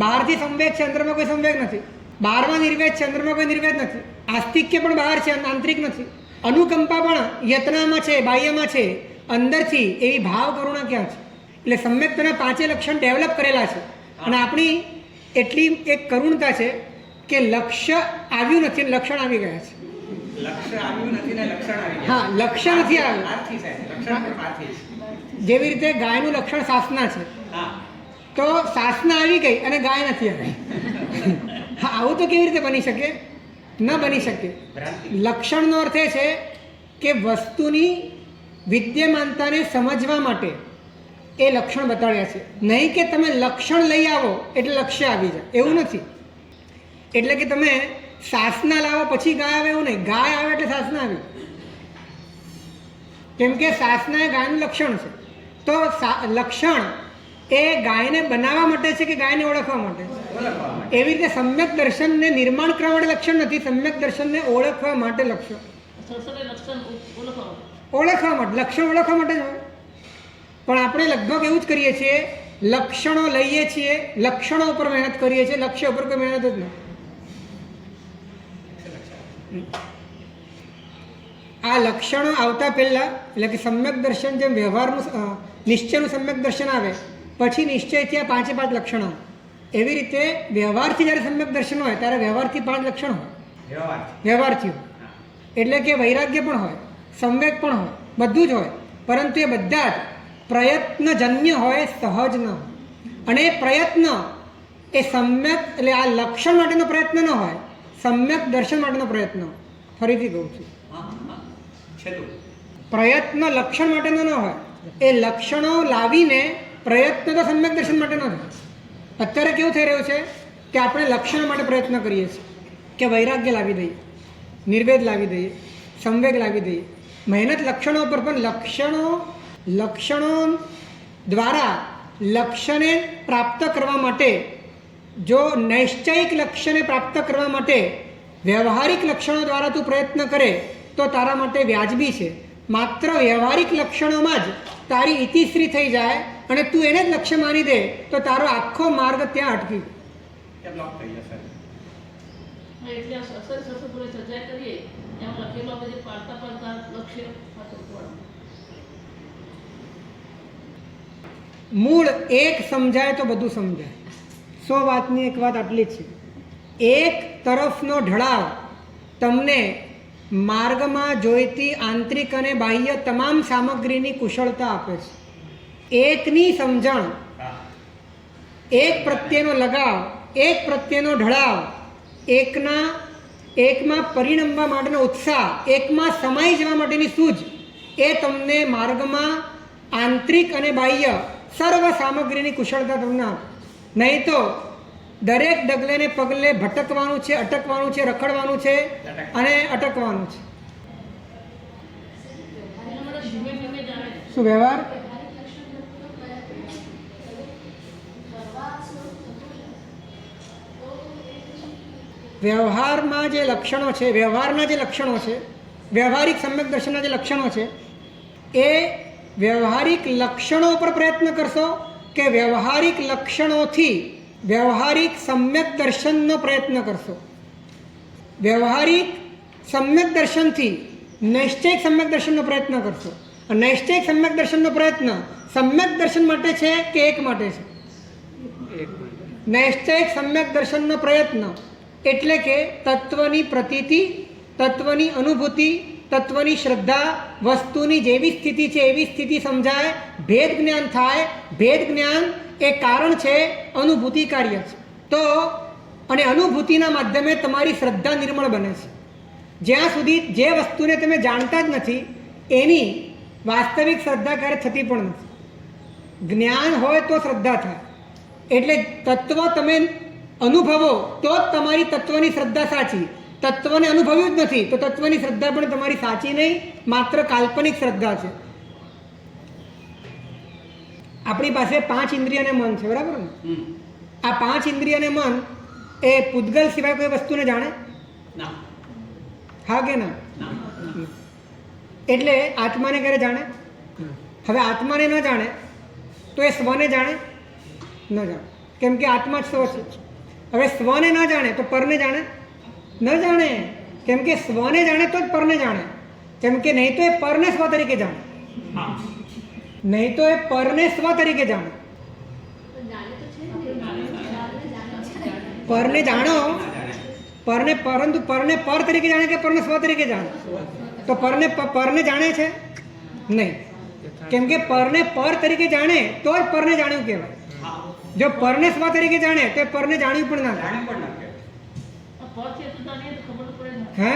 બહારથી સંવેગ છે, અંદરમાં કોઈ સંવેગ નથી. બહારમાં નિર્વેદ છે, અંદરમાં કોઈ નિર્વેદ નથી. આસ્તિક્ય પણ બહાર છે, આંતરિક નથી. અનુકંપા પણ યત્નામાં છે, બાહ્યમાં છે, અંદરથી એવી ભાવ કરુણા ક્યાં છે? એટલે સમ્યક્તના 5 લક્ષણ ડેવલપ કરેલા છે. અને આપણી એટલી એક કરુણતા છે કે લક્ષ્ય આવ્યું નથી, લક્ષણ આવી ગયા છે. લક્ષ્ય આવ્યું નથી ને લક્ષણ આવી ગયા. હા, લક્ષ્ય નથી આવ્યું. આરથી સાહેબ, લક્ષણ પણ આરથી છે. જેવી રીતે ગાયનું લક્ષણ સાસના છે, હા. તો સાસના આવી ગઈ અને ગાય નથી આવી. હા, આવું તો કેવી રીતે બની શકે? ન બની શકે. ભ્રાંતિ. લક્ષણનો અર્થ એ છે કે વસ્તુની વિદ્યમાનતાને સમજવા માટે એ લક્ષણ બતાડ્યા છે. નહીં કે તમે લક્ષણ લઈ આવો એટલે લક્ષ્ય આવી જાય, એવું નથી. એટલે કે તમે સાસના લાવો પછી ગાય આવે એવું નહીં. ગાય આવે એટલે સાસના આવી. કેમ કે સાસના એ ગાયનું લક્ષણ છે. તો લક્ષણ એ ગાયને બનાવવા માટે છે કે ગાયને ઓળખવા માટે? ઓળખવા માટે. એવી રીતે સમ્યક દર્શનને નિર્માણ કરવા માટે લક્ષણ નથી, સમ્યક દર્શનને ઓળખવા માટે લક્ષણ. ઓળખવા માટે લક્ષણ ઓળખવા માટે જ હોય. પણ આપણે લગભગ એવું જ કરીએ છીએ, લક્ષણો લઈએ છીએ, લક્ષણો ઉપર મહેનત કરીએ છીએ, લક્ષ્ય ઉપર કોઈ મહેનત જ નહીં. આ લક્ષણો આવતા પહેલા, એટલે કે સમ્યક દર્શન જેમ વ્યવહારનું નિશ્ચયનું સમ્યક દર્શન આવે પછી નિશ્ચયથી આ 5 લક્ષણો. એવી રીતે વ્યવહારથી જ્યારે સમ્યક દર્શન હોય ત્યારે વ્યવહારથી 5 લક્ષણ હોય. વ્યવહારથી હોય એટલે કે વૈરાગ્ય પણ હોય, સંવેગ પણ હોય, બધું જ હોય. પરંતુ એ બધા જ પ્રયત્નજન્ય હોય, સહજ ન હોય. અને એ પ્રયત્ન એ સમ્યક, એટલે આ લક્ષણ માટેનો પ્રયત્ન ન હોય, સમ્યક દર્શન માટેનો પ્રયત્ન. ફરીથી કહું છું, પ્રયત્ન લક્ષણ માટેનો ન હોય. એ લક્ષણો લાવીને પ્રયત્ન તો સમ્યક દર્શન માટે ન થાય. અત્યારે કેવું થઈ રહ્યું છે કે આપણે લક્ષણ માટે પ્રયત્ન કરીએ છીએ કે વૈરાગ્ય લાવી દઈએ, નિર્વેદ લાવી દઈએ, સંવેગ લાવી દઈએ. મહેનત લક્ષણો પર, પણ લક્ષણો દ્વારા લક્ષ્યને પ્રાપ્ત કરવા માટે, જો નૈશ્ચયિક લક્ષ્યને પ્રાપ્ત કરવા માટે વ્યવહારિક લક્ષણો દ્વારા તું પ્રયત્ન કરે તો તારા માટે વ્યાજબી છે. માત્ર વ્યવહારિક લક્ષણોમાં જ તારી ઇતિશ્રી થઈ જાય અને તું એને જ લક્ષ્ય માની દે તો તારો આખો માર્ગ ત્યાં અટકી મૂળ એક સમજાય તો બધું સમજાય. 100 વાતની એક વાત આટલી જ છે. એક તરફનો ઢળાવ તમને માર્ગમાં જોઈતી આંતરિક અને બાહ્ય તમામ સામગ્રીની કુશળતા આપે છે. એકની સમજણ એક પ્રત્યેનો લગાવ, એક પ્રત્યેનો ઢળાવ, એકમાં પરિણમવા માટેનો ઉત્સાહ, એકમાં સમાઈ જવા માટેની સૂઝ, એ તમને માર્ગમાં આંતરિક અને બાહ્ય સર્વ સામગ્રીની કુશળતા તમને આપે. નહીં તો દરેક ડગલે ને પગલે ભટકવાનું છે, અટકવાનું છે, રખડવાનું છે અને અટકવાનું છે. શું વ્યવહાર? વ્યવહારમાં જે લક્ષણો છે, વ્યવહારના જે લક્ષણો છે, વ્યવહારિક સમ્યક દર્શનના જે લક્ષણો છે, એ વ્યવહારિક લક્ષણો પર પ્રયત્ન કરશો કે વ્યવહારિક લક્ષણોથી વ્યવહારિક સમ્યક દર્શનનો પ્રયત્ન કરશો? વ્યવહારિક સમ્યક દર્શનથી નૈશ્ચિક સમ્યક દર્શનનો પ્રયત્ન કરશો. નૈશ્ચિક સમ્યક દર્શનનો પ્રયત્ન સમ્યક દર્શન માટે છે કે એક માટે છે? નૈશ્ચિક સમ્યક દર્શનનો પ્રયત્ન એટલે કે તત્વની પ્રતીતિ, તત્વની અનુભૂતિ, તત્વની શ્રદ્ધા, વસ્તુની જેવી સ્થિતિ છે એવી સ્થિતિ સમજાય, ભેદ જ્ઞાન થાય. ભેદ જ્ઞાન એ કારણ છે, અનુભૂતિ કાર્ય છે. તો અને અનુભૂતિના માધ્યમે તમારી શ્રદ્ધા નિર્મળ બને છે. જ્યાં સુધી જે વસ્તુને તમે જાણતા જ નથી એની વાસ્તવિક શ્રદ્ધા ક્યારે થતી પણ નથી. જ્ઞાન હોય તો શ્રદ્ધા થાય. એટલે તત્વ તમે અનુભવો તો જ તમારી તત્વની શ્રદ્ધા સાચી. તત્વને અનુભવ્યું જ નથી તો તત્વની શ્રદ્ધા પણ તમારી સાચી નહીં, માત્ર કાલ્પનિક શ્રદ્ધા છે. આપણી પાસે 5 ઇન્દ્રિય અને મન છે, બરાબર ને? આ 5 ઇન્દ્રિય અને મન એ પૂતગલ સિવાય કોઈ વસ્તુને જાણે? હા કે ના? એટલે આત્માને ક્યારે જાણે? હવે આત્માને ન જાણે તો એ સ્વને જાણે? ન જાણે. કેમ કે આત્મા જ સ્વ છે. હવે સ્વને ન જાણે તો પરને જાણે? ન જાણે. કેમ કે સ્વને જાણે તો જ પરને જાણે. કેમ કે નહીં તો એ પરને સ્વ તરીકે જાણે. નહીં તો એ પરને સ્વ તરીકે જાણે. પરને જાણો, પરને, પરંતુ પરને પર તરીકે જાણે કે પરને સ્વ તરીકે જાણે? તો પરને જાણે છે નહીં. કેમ કે પરને પર તરીકે જાણે તો જ પરને જાણ્યું કહેવાય. જો પરને સ્વ તરીકે જાણે તો પરને જાણ્યું પણ ના થાય. હે,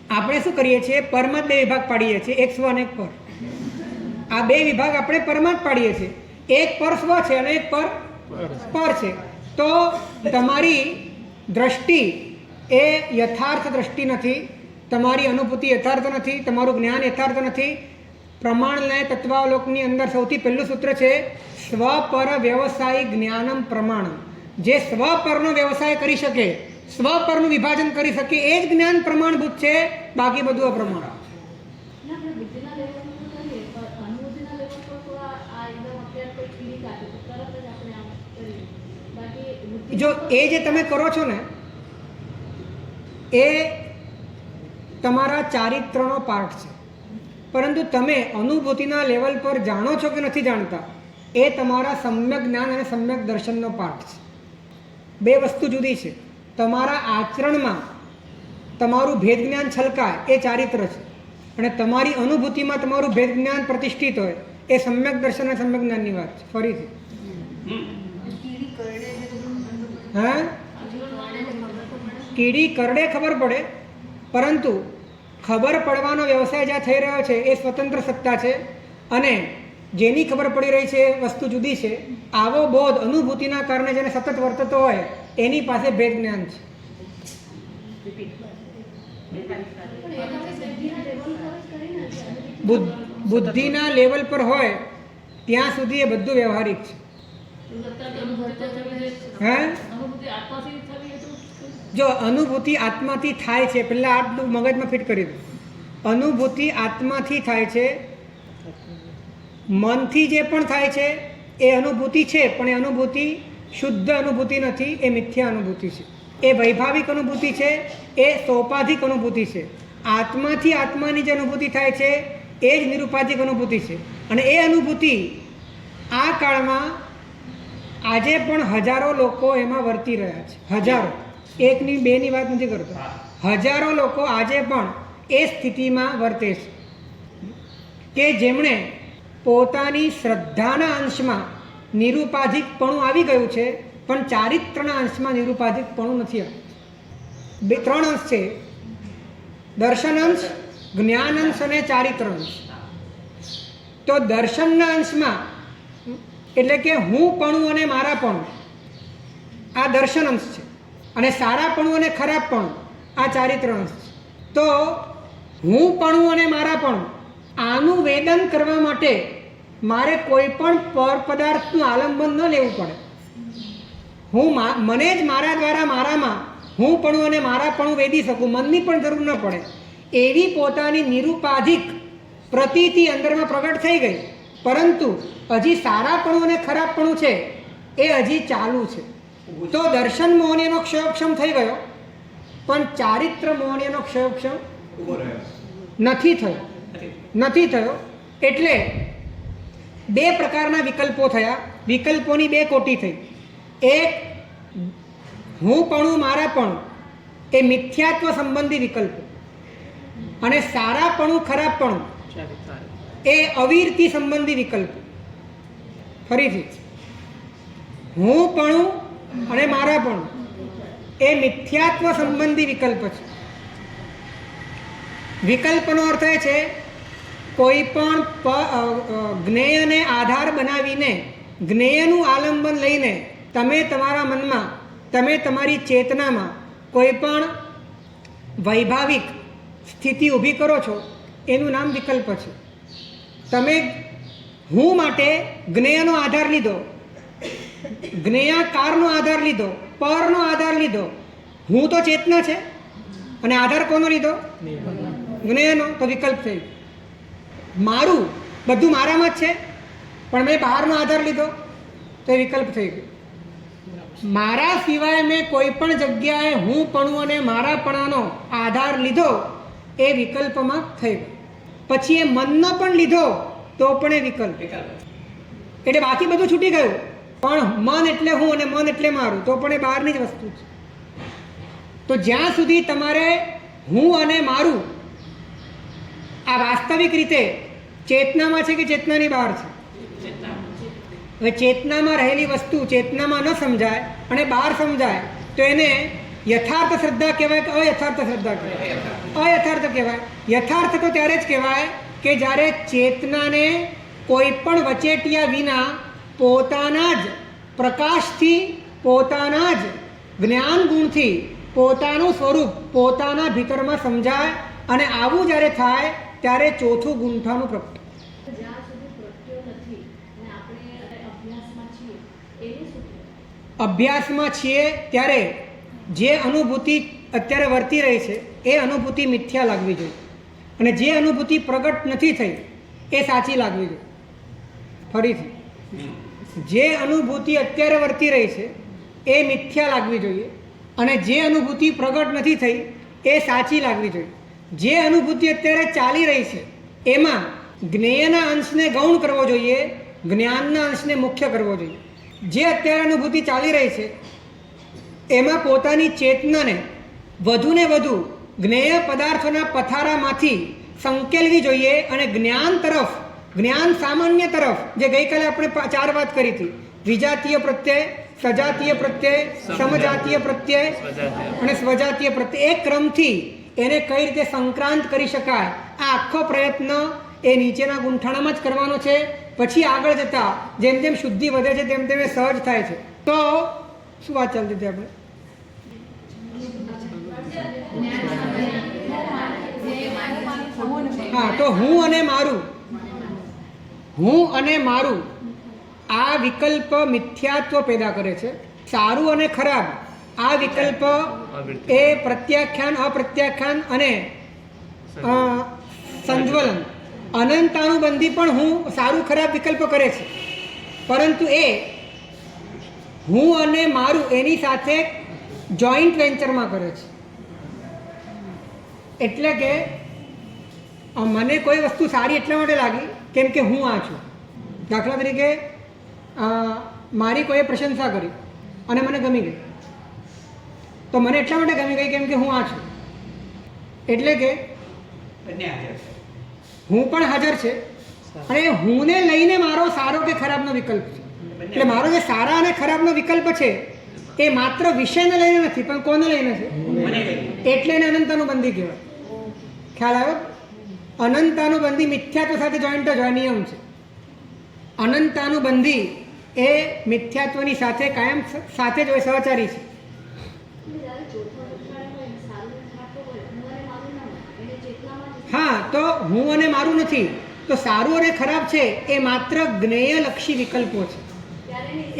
આપણે શું કરીએ છીએ? પરમાં જ 2 વિભાગ પાડીએ છીએ, એક સ્વ અને એક પર. આ 2 વિભાગ આપણે પરમાં જ પાડીએ છીએ. એક પર સ્વ છે અને એક પર છે. તો તમારી દ્રષ્ટિ એ યથાર્થ દ્રષ્ટિ નથી, તમારી અનુભૂતિ યથાર્થ નથી, તમારું જ્ઞાન યથાર્થ નથી. પ્રમાણલય તત્વાવલોકની અંદર સૌથી પહેલું સૂત્ર છે સ્વપર વ્યવસાય જ્ઞાનમ પ્રમાણમ. જે સ્વપરનો વ્યવસાય કરી શકે, સ્વપરનું વિભાજન કરી શકે એ જ જ્ઞાન પ્રમાણભૂત છે, બાકી બધું અપ્રમાણ. જો એ જે તમે કરો છો ને એ તમારા ચારિત્રનો પાર્ટ છે, પરંતુ તમે અનુભૂતિના લેવલ પર જાણો છો કે નથી જાણતા એ તમારા સમ્યક જ્ઞાન અને સમ્યક દર્શનનો પાર્ટ છે. 2 વસ્તુ જુદી છે. તમારા આચરણમાં તમારું ભેદ જ્ઞાન છલકાય એ ચારિત્ર છે, અને તમારી અનુભૂતિમાં તમારું ભેદ જ્ઞાન પ્રતિષ્ઠિત હોય એ સમ્યક દર્શન અને સમ્યક જ્ઞાનની વાત છે. ફરીથી હા, કીડી કરડે ખબર પડે, પરંતુ ખબર પડવાનો વ્યવસાય જ્યાં થઈ રહ્યો છે એ સ્વતંત્ર સત્તા છે, અને જેની ખબર પડી રહી છે એ વસ્તુ જુદી છે. આવો બોધ અનુભૂતિના કારણે જેને સતત વર્તતો હોય એની પાસે ભેદ જ્ઞાન છે. બુદ્ધિના લેવલ પર હોય ત્યાં સુધી એ બધું વ્યવહારિક છે. હે, જો અનુભૂતિ આત્માથી થાય છે, પહેલાં આટલું મગજમાં ફિટ કરી દો. અનુભૂતિ આત્માથી થાય છે, મનથી જે પણ થાય છે એ અનુભૂતિ છે, પણ એ અનુભૂતિ શુદ્ધ અનુભૂતિ નથી, એ મિથ્યા અનુભૂતિ છે. એ વૈભાવિક અનુભૂતિ છે, એ સોપાધિક અનુભૂતિ છે. આત્માથી આત્માની જે અનુભૂતિ થાય છે એ જ નિરુપાધિક અનુભૂતિ છે. અને એ અનુભૂતિ આ કાળમાં આજે પણ હજારો લોકો એમાં વર્તી રહ્યા છે. હજારો, 1 ની 2 ની વાત નથી કરતો. હજારો લોકો આજે પણ એ સ્થિતિમાં વર્તે છે કે જેમણે પોતાની શ્રદ્ધાના અંશમાં નિરુપાધિકપણું આવી ગયું છે, પણ ચારિત્રના અંશમાં નિરુપાધિકપણું નથી આવ્યું. 3 અંશ છે: દર્શન અંશ, જ્ઞાન અંશ અને ચારિત્ર અંશ. તો દર્શનના અંશમાં એટલે કે હુંપણું અને મારાપણું આ દર્શન અંશ છે, અને સારાપણું અને ખરાબપણું આ ચારિત્ર અંશ છે. તો હુંપણું અને મારાપણું આનું વેદન કરવા માટે મારે કોઈ પણ પર પદાર્થનું આલંબન ન લેવું પડે. મને જ મારા દ્વારા મારામાં હુંપણું અને મારાપણું વેદી શકું, મનની પણ જરૂર ન પડે એવી પોતાની નિરુપાધિક પ્રતીતિ અંદરમાં પ્રગટ થઈ ગઈ. પરંતુ હજી સારાપણું અને ખરાબપણું છે એ હજી ચાલુ છે. તો દર્શન મોહનીયનો ક્ષયોક્ષમ થઈ ગયો, પણ ચારિત્ર મોહનીયનો ક્ષયોક્ષમ નથી થયો. એટલે 2 પ્રકારના વિકલ્પો થયા, વિકલ્પોની 2 કોટી થઈ. એક હુંપણું મારાપણું એ મિથ્યાત્વ સંબંધી વિકલ્પો, અને સારાપણું ખરાબપણું એ અવિરતિ સંબંધી વિકલ્પો. ફરીથી, હુંપણું અને મારાપણું એ મિથ્યાત્વ સંબંધી વિકલ્પ છે. વિકલ્પનો અર્થ એ છે કોઈ પણ જ્ઞેયને આધાર બનાવીને, જ્ઞેયનું આલંબન લઈને તમે તમારા મનમાં, તમે તમારી ચેતનામાં કોઈ પણ વૈભાવિક સ્થિતિ ઊભી કરો છો, એનું નામ વિકલ્પ છે. તમે હું માટે જ્ઞેયનો આધાર લીધો, જ્ઞેયાકારનો આધાર લીધો, પરનો આધાર લીધો. હું તો ચેતના છે, અને આધાર કોનો લીધો? જ્ઞેયનો. તો વિકલ્પ થઈ ગયો. મારું બધું મારામાં જ છે, પણ મેં બહારનો આધાર લીધો, તો એ વિકલ્પ થઈ ગયો. મારા સિવાય મેં કોઈ પણ જગ્યાએ હુંપણું અને મારાપણાનો આધાર લીધો, એ વિકલ્પમાં થઈ ગયો. પછી એ મનનો પણ લીધો તો પણ એ વિકલ્પ. એટલે બાકી બધું છૂટી ગયું, પણ મન એટલે હું અને મન એટલે મારું, તો પણ એ બહારની જ વસ્તુ છે. તો જ્યાં સુધી તમારે હું અને મારું આ વાસ્તવિક રીતે ચેતનામાં છે કે ચેતનાની બહાર છે? હવે ચેતનામાં રહેલી વસ્તુ ચેતનામાં ન સમજાય અને બહાર સમજાય તો એને યથાર્થ શ્રદ્ધા કહેવાય કે અયથાર્થ શ્રદ્ધા કહેવાય? અયથાર્થ કહેવાય. યથાર્થ તો ત્યારે જ કહેવાય કે જ્યારે ચેતનાને કોઈ પણ વચેટિયા વિના પોતાના જ પ્રકાશથી, પોતાના જ જ્ઞાન ગુણથી પોતાનું સ્વરૂપ પોતાના ભીતરમાં સમજાય. અને આવું જ્યારે થાય ત્યારે ચોથું ગુંઠાનું પ્રગટ. જ્યાં સુધી પ્રત્યો નથી અને આપણે અભ્યાસમાં છીએ એની શું? અભ્યાસમાં છીએ ત્યારે જે અનુભૂતિ અત્યારે વર્તી રહી છે એ અનુભૂતિ મિથ્યા લાગવી જોઈએ, અને જે અનુભૂતિ પ્રગટ નથી થઈ એ સાચી લાગવી જોઈએ. ફરીથી, જે અનુભૂતિ અત્યારે વર્તી રહી છે એ મિથ્યા લાગવી જોઈએ, અને જે અનુભૂતિ પ્રગટ નથી થઈ એ સાચી લાગવી જોઈએ. જે અનુભૂતિ અત્યારે ચાલી રહી છે એમાં જ્ઞેયના અંશને ગૌણ કરવો જોઈએ, જ્ઞાનના અંશને મુખ્ય કરવો જોઈએ. જે અત્યારે અનુભૂતિ ચાલી રહી છે એમાં પોતાની ચેતનાને વધુને વધુ જ્ઞેય પદાર્થોના પથારામાંથી સંકેલવી જોઈએ, અને જ્ઞાન તરફ, જ્ઞાન સામાન્ય તરફ, જે ગઈકાલે આપણે 4 વાત કરી હતી, વિજાતીય પ્રત્યય, સજાતીય પ્રત્યય, સમજાતીય પ્રત્યય અને સ્વજાતીય પ્રત્યય, એ ક્રમથી એને કઈ રીતે સંક્રાંત કરી શકાય, આ આખો પ્રયત્ન એ નીચેના ગુંઠાણામાં જ કરવાનો છે. પછી આગળ જતા જેમ જેમ શુદ્ધિ વધે છે તેમ તેમ એ સહજ થાય છે. તો શું વાત ચાલતી હતી આપણે? હા, તો હું અને મારું, હું અને મારું આ વિકલ્પ મિથ્યાત્વ પેદા કરે છે. સારું અને ખરાબ આ વિકલ્પ એ પ્રત્યાખ્યાન, અપ્રત્યાખ્યાન અને સંજ્વલન, અનંતાનુબંધી પણ હું સારું ખરાબ વિકલ્પ કરે છે. પરંતુ એ હું અને મારું એની સાથે જોઈન્ટ વેન્ચરમાં કરે છે. એટલે કે મને કોઈ વસ્તુ સારી એટલા માટે લાગી કેમ કે હું આ છું. દાખલા તરીકે મારી કોઈએ પ્રશંસા કરી અને મને ગમી ગઈ, તો મને એટલા માટે ગમી ગઈ કેમ કે હું આ છું. એટલે કે હું પણ હાજર છે, અને હુંને લઈને મારો સારો કે ખરાબનો વિકલ્પ છે. એટલે મારો જે સારા અને ખરાબનો વિકલ્પ છે એ માત્ર વિષયને લઈને નથી, પણ કોને લઈને છે? એટલે એને અનંતાનુબંધી કહેવાય. ખ્યાલ આવ્યો? અનંતાનુબંધી મિથ્યાત્વ સાથે જોઈન્ટ જ હોય, નિયમ છે. અનંતાનુબંધી એ મિથ્યાત્વની સાથે કાયમ સાથે જ હોય, સહચારી છે. હા, તો હું અને મારું નથી, તો સારું અને ખરાબ છે એ માત્ર જ્ઞેયલક્ષી વિકલ્પો છે.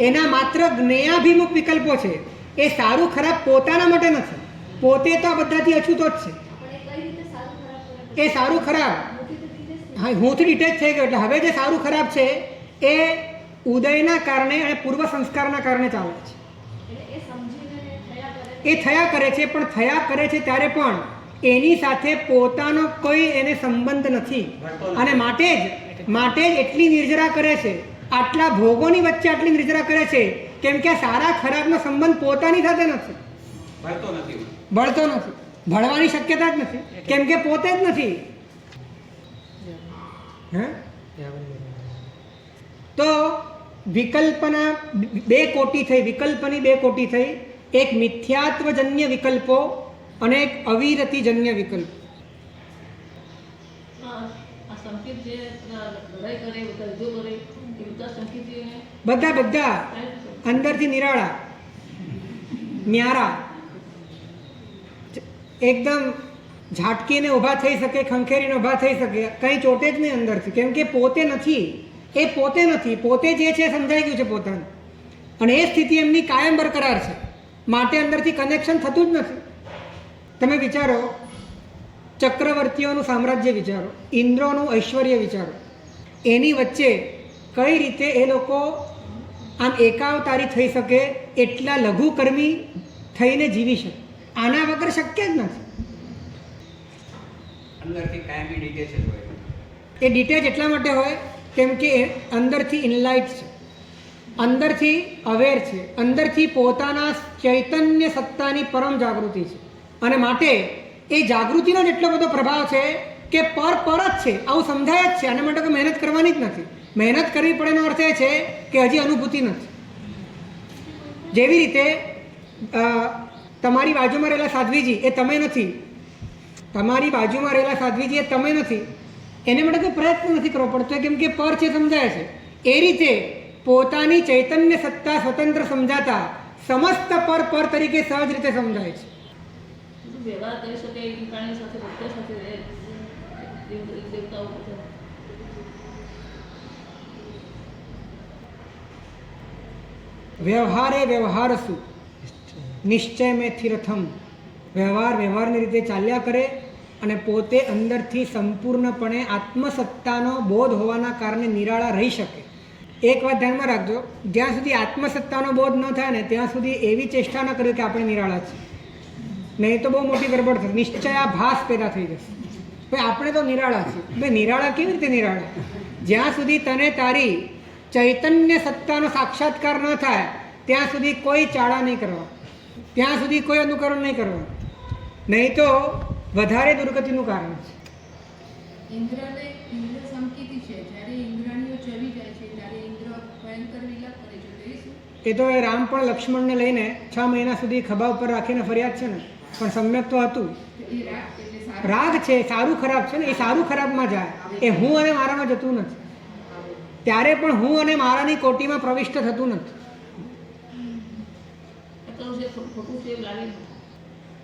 એના માત્ર જ્ઞેયાભિમુખ વિકલ્પો છે. એ સારું ખરાબ પોતાના માટે નથી. પોતે તો આ બધાથી અછૂતો જ છે. એ સારું ખરાબ હા, હુંથી ડિટેચ થઈ ગયો. એટલે હવે જે સારું ખરાબ છે એ ઉદયના કારણે અને પૂર્વ સંસ્કારના કારણે ચાલે છે. એ થયા કરે છે, પણ થયા કરે છે ત્યારે પણ એની સાથે પોતાનો કોઈ એને સંબંધ નથી. અને માટે જ એટલી નિર્જરા કરે છે, આટલા ભોગોની વચ્ચે આટલી નિર્જરા કરે છે, કેમ કે સારા ખરાબનો સંબંધ પોતાની સાથે નથી, બળતો નથી, ભળવાની શક્યતા જ નથી, કેમ કે પોતે જ નથી. તો વિકલ્પના બે કોટી થઈ, વિકલ્પની બે કોટી થઈ. એક મિથ્યાત્વજન્ય વિકલ્પો અને એક અવિરતિજન્ય વિકલ્પ. બધા અંદરથી નિરાળા, ન્યારા, એકદમ ઝાટકીને ઊભા થઈ શકે, ખંખેરીને ઊભા થઈ શકે, કંઈ ચોટે જ નહીં અંદરથી, કેમ કે પોતે નથી. એ પોતે નથી, પોતે જે છે સમજાઈ ગયું છે પોતાને, અને એ સ્થિતિ એમની કાયમ બરકરાર છે. માટે અંદરથી કનેક્શન થતું જ નથી. તમે વિચારો, ચક્રવર્તીઓનું સામ્રાજ્ય વિચારો, ઇન્દ્રોનું ઐશ્વર્ય વિચારો, એની વચ્ચે કઈ રીતે એ લોકો આમ એકાવતારી થઈ શકે, એટલા લઘુકર્મી થઈને જીવી શકે? આના વગર શક્ય જ નથી. એ ડિટેચ એટલા માટે હોય કેમ કે એ અંદરથી ઇનલાઇટ છે, અંદરથી અવેર છે, અંદરથી પોતાના ચૈતન્ય સત્તાની પરમ જાગૃતિ છે. અને માટે એ જાગૃતિનો જ એટલો બધો પ્રભાવ છે કે પર જ છે, આવું સમજાય જ છે. આના માટે કોઈ મહેનત કરવાની જ નથી. મહેનત કરવી પડે એનો અર્થ એ છે કે હજી અનુભૂતિ નથી. જેવી રીતે તમારી બાજુમાં રહેલા સાધ્વીજી એ તમે નથી, તમારી બાજુમાં રહેલા સાધ્વીજી એ તમે નથી, એને માટે કોઈ પ્રયત્ન નથી કરવો પડતો, કેમ કે પર છે, સમજાય છે. એ રીતે પોતાની ચૈતન્ય સત્તા સ્વતંત્ર સમજાતા સમસ્ત પર તરીકે સહજ રીતે સમજાય છે. વ્યવહાર કરી શકે પ્રાણી સાથે, ભક્તો સાથે, દેવતાઓ સાથે. વ્યવહારે વ્યવહારસુ નિશ્ચય મેં થિરથમ. વ્યવહારની રીતે ચાલ્યા કરે અને પોતે અંદરથી સંપૂર્ણપણે આત્મસત્તાનો બોધ હોવાના કારણે નિરાળા રહી શકે. એક વાત ધ્યાનમાં રાખજો, જ્યાં સુધી આત્મસત્તાનો બોધ ન થાય ને ત્યાં સુધી એવી ચેષ્ટા ન કરવી કે આપણે નિરાળા છીએ, નહીં તો બહુ મોટી ગરબડ થશે, નિશ્ચયાભાસ પેદા થઈ જશે. ભાઈ આપણે તો નિરાળા છીએ. ભાઈ નિરાળા કેવી રીતે નિરાળા? જ્યાં સુધી તને તારી ચૈતન્ય સત્તાનો સાક્ષાત્કાર ન થાય ત્યાં સુધી કોઈ ચાળા નહીં કરવા, ત્યાં સુધી કોઈ અનુકરણ નહીં કરવા, નહીં તો વધારે દુર્ગતિનું કારણ છે. ઇન્દ્ર સંકિતિ છે, જ્યારે ઇન્દ્રાણીઓ ચડી જાય છે ત્યારે ઇન્દ્ર ભયંકર વિલાપ કરે છે, તો એ શું? એ તો એ રામ પણ લક્ષ્મણને લઈને 6 મહિના સુધી ખભા ઉપર રાખીને ફરિયાદ છે ને, પણ સમ્યક તો હતું. રાગ છે, સારું ખરાબ છે ને, એ સારું ખરાબમાં જાય, એ હું અને મારામાં જતું નથી. ત્યારે પણ હું અને મારાની કોટીમાં પ્રવિષ્ટ થતું નથી.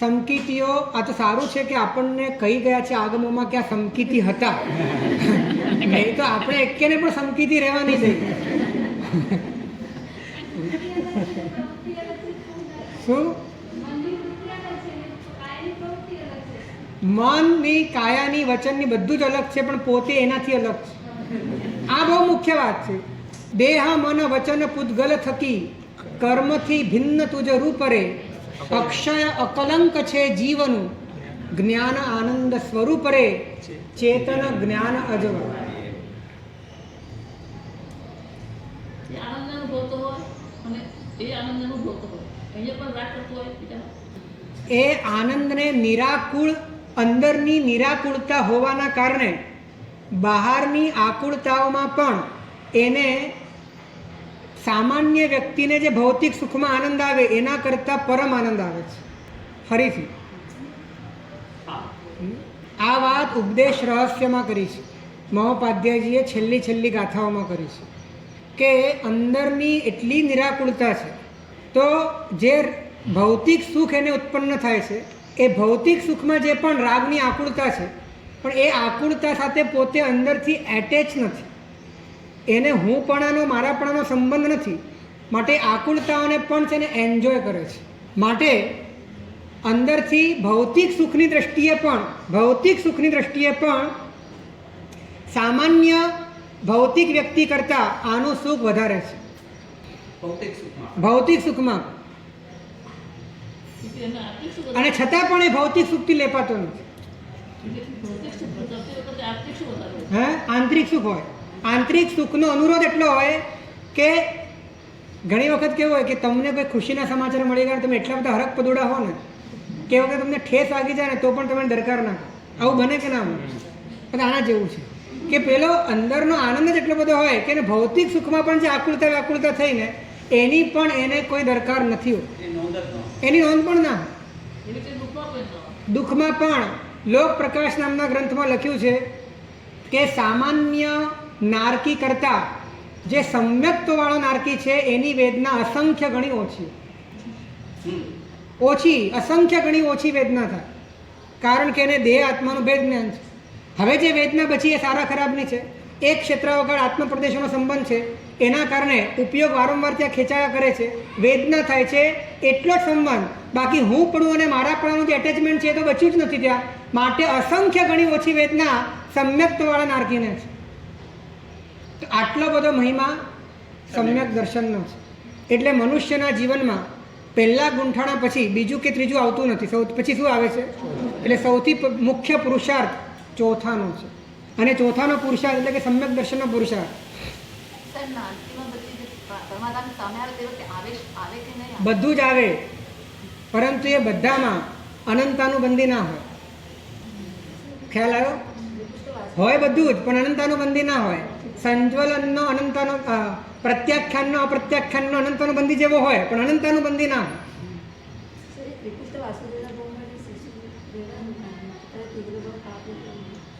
સમકીતિઓ, આ તો સારું છે કે આપણને કહી ગયા છે આગમોમાં કે આ સમકીતિ હતા, નહીં તો આપણે એકેને પણ સમકીતિ રહેવાની છે. શું? મનની, કાયાની, વચનની બધું જ અલગ છે, પણ પોતે એનાથી અલગ છે. આ બહુ મુખ્ય વાત છે. દેહ મન વચન પૂતગલ થકી કર્મથી ભિન્ન તુજ રૂપ રે, અક્ષય અકલંક છે જીવનું જ્ઞાન આનંદ સ્વરૂપ રે, ચેતન જ્ઞાન અજવા. આનંદ અનુભવતો હોય અને એ આનંદ અનુભવતો હોય, અહીંયા પણ રાગ કરતો હોય બીજા. એ આનંદને નિરાકુળ, અંદરની નિરાકુળતા હોવાના કારણે બહારની આકુળતાઓમાં પણ એને સામાન્ય વ્યક્તિને જે ભૌતિક સુખમાં આનંદ આવે એના કરતાં પરમ આનંદ આવે છે. ફરીથી આ વાત ઉપદેશ રહસ્યમાં કરી છે, મહોપાધ્યાયજીએ છેલ્લી ગાથાઓમાં કરી છે કે અંદરની એટલી નિરાકુળતા છે, તો જે ભૌતિક સુખ એને ઉત્પન્ન થાય છે એ ભૌતિક સુખમાં જે પણ રાગની આકુળતા છે, પણ એ આકુળતા સાથે પોતે અંદરથી એટેચ નથી, એને હુંપણાનો મારાપણાનો સંબંધ નથી, માટે આકુળતાઓને પણ છે ને એન્જોય કરે છે. માટે અંદરથી ભૌતિક સુખની દ્રષ્ટિએ પણ સામાન્ય ભૌતિક વ્યક્તિ કરતાં આનું સુખ વધારે છે. ભૌતિક સુખમાં અને છતાં પણ એ ભૌતિક સુખથી લેપાતો નથી. આંતરિક સુખ હોય. આંતરિક સુખનો અનુરોધ એટલો હોય કે ઘણી વખત કેવું હોય કે તમને કોઈ ખુશીના સમાચાર મળી ગયા, તમે એટલા બધા હરખ પદોડા હો ને કે વખત તમને ઠેસ વાગી જાય ને તો પણ તમને દરકાર ના. આવું બને કે ના બને? પણ આના જેવું છે કે પેલો અંદરનો આનંદ જ એટલો બધો હોય કે ભૌતિક સુખમાં પણ જે આકુળતા થઈને એની પણ એને કોઈ દરકાર નથી હોતી, એની નોંધ પણ ના. દુઃખમાં પણ લોક પ્રકાશ નામના ગ્રંથમાં લખ્યું છે કે સામાન્ય નારકી કરતાં જે સમ્યક્તવાળો નારકી છે એની વેદના અસંખ્ય ગણી અસંખ્ય ગણી ઓછી વેદના થાય, કારણ કે એને દેહ આત્માનું ભેદ જ્ઞાન છે. હવે જે વેદના બચી એ સારા ખરાબની છે. એક ક્ષેત્ર વગર આત્મપ્રદેશોનો સંબંધ છે, એના કારણે ઉપયોગ વારંવાર ત્યાં ખેંચાયા કરે છે, વેદના થાય છે, એટલો જ સંબંધ. બાકી હું પણ અને મારાપણાનું જે એટેચમેન્ટ છે એ તો બચ્યું જ નથી ત્યાં. માટે અસંખ્ય ગણી ઓછી વેદના સમ્યક્તવાળા નારકીને છે. તો આટલો બધો મહિમા સમ્યક દર્શનનો છે. એટલે મનુષ્યના જીવનમાં પહેલા ગુંઠાણા પછી બીજું કે ત્રીજું આવતું નથી. પછી શું આવે છે? એટલે સૌથી મુખ્ય પુરુષાર્થ ચોથાનો છે, અને ચોથાનો પુરુષાર્થ એટલે કે સમ્યક દર્શનનો પુરુષાર્થ. બધું જ આવે, પરંતુ એ બધામાં અનંતાનુબંધી ના હોય. ખ્યાલ આવ્યો? હોય બધું જ, પણ અનંતાનુબંધી ના હોય. સંજ્વલનનો પ્રત્યાખ્યાનનો અપ્રત્યાખ્યાનનો અનંતાનુબંધી જેવો હોય, પણ અનંતાનુબંધી ના હોય.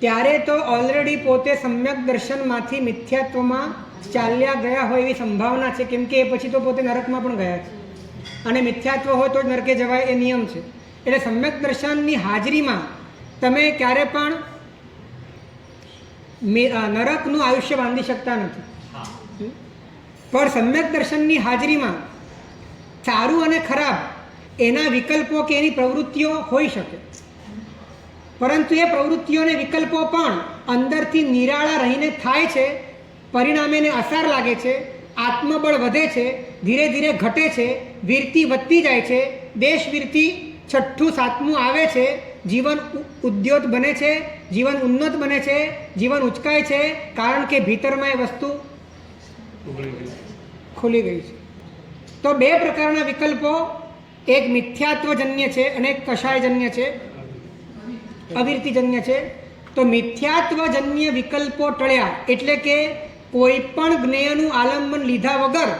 ત્યારે તો ઓલરેડી પોતે સમ્યક દર્શનમાંથી મિથ્યાત્વમાં ચાલ્યા ગયા હોય એવી સંભાવના છે, કેમ કે એ પછી તો પોતે નરકમાં પણ ગયા છે, અને મિથ્યાત્વ હોય તો જ નરકે જવાય એ નિયમ છે. એટલે સમ્યક દર્શનની હાજરીમાં તમે ક્યારે પણ નરકનું આયુષ્ય બાંધી શકતા નથી. પણ સમ્યક દર્શનની હાજરીમાં સારું અને ખરાબ એના વિકલ્પો કે એની પ્રવૃત્તિઓ હોઈ શકે, પરંતુ એ પ્રવૃત્તિઓ અને વિકલ્પો પણ અંદરથી નિરાળા રહીને થાય છે. પરિણામે એને અસાર લાગે છે, આત્મબળ વધે છે, ધીરે ધીરે ઘટે છે, વીરતી વધતી જાય છે, દેશવીરતી 6ઠું 7મું આવે છે, જીવન ઉદ્યોત બને છે, જીવન ઉન્નત બને છે, જીવન ઉચકાય છે, કારણ કે ભીતરમાં એ વસ્તુ ખુલી ગઈ છે. તો બે પ્રકારના વિકલ્પો, એક મિથ્યાત્વજન્ય છે અને એક કષાયજન્ય છે, અવિરતિજન્ય છે. તો મિથ્યાત્વજન્ય વિકલ્પો ટળ્યા એટલે કે કોઈ પણ જ્ઞેયનું આલંબન લીધા વગર,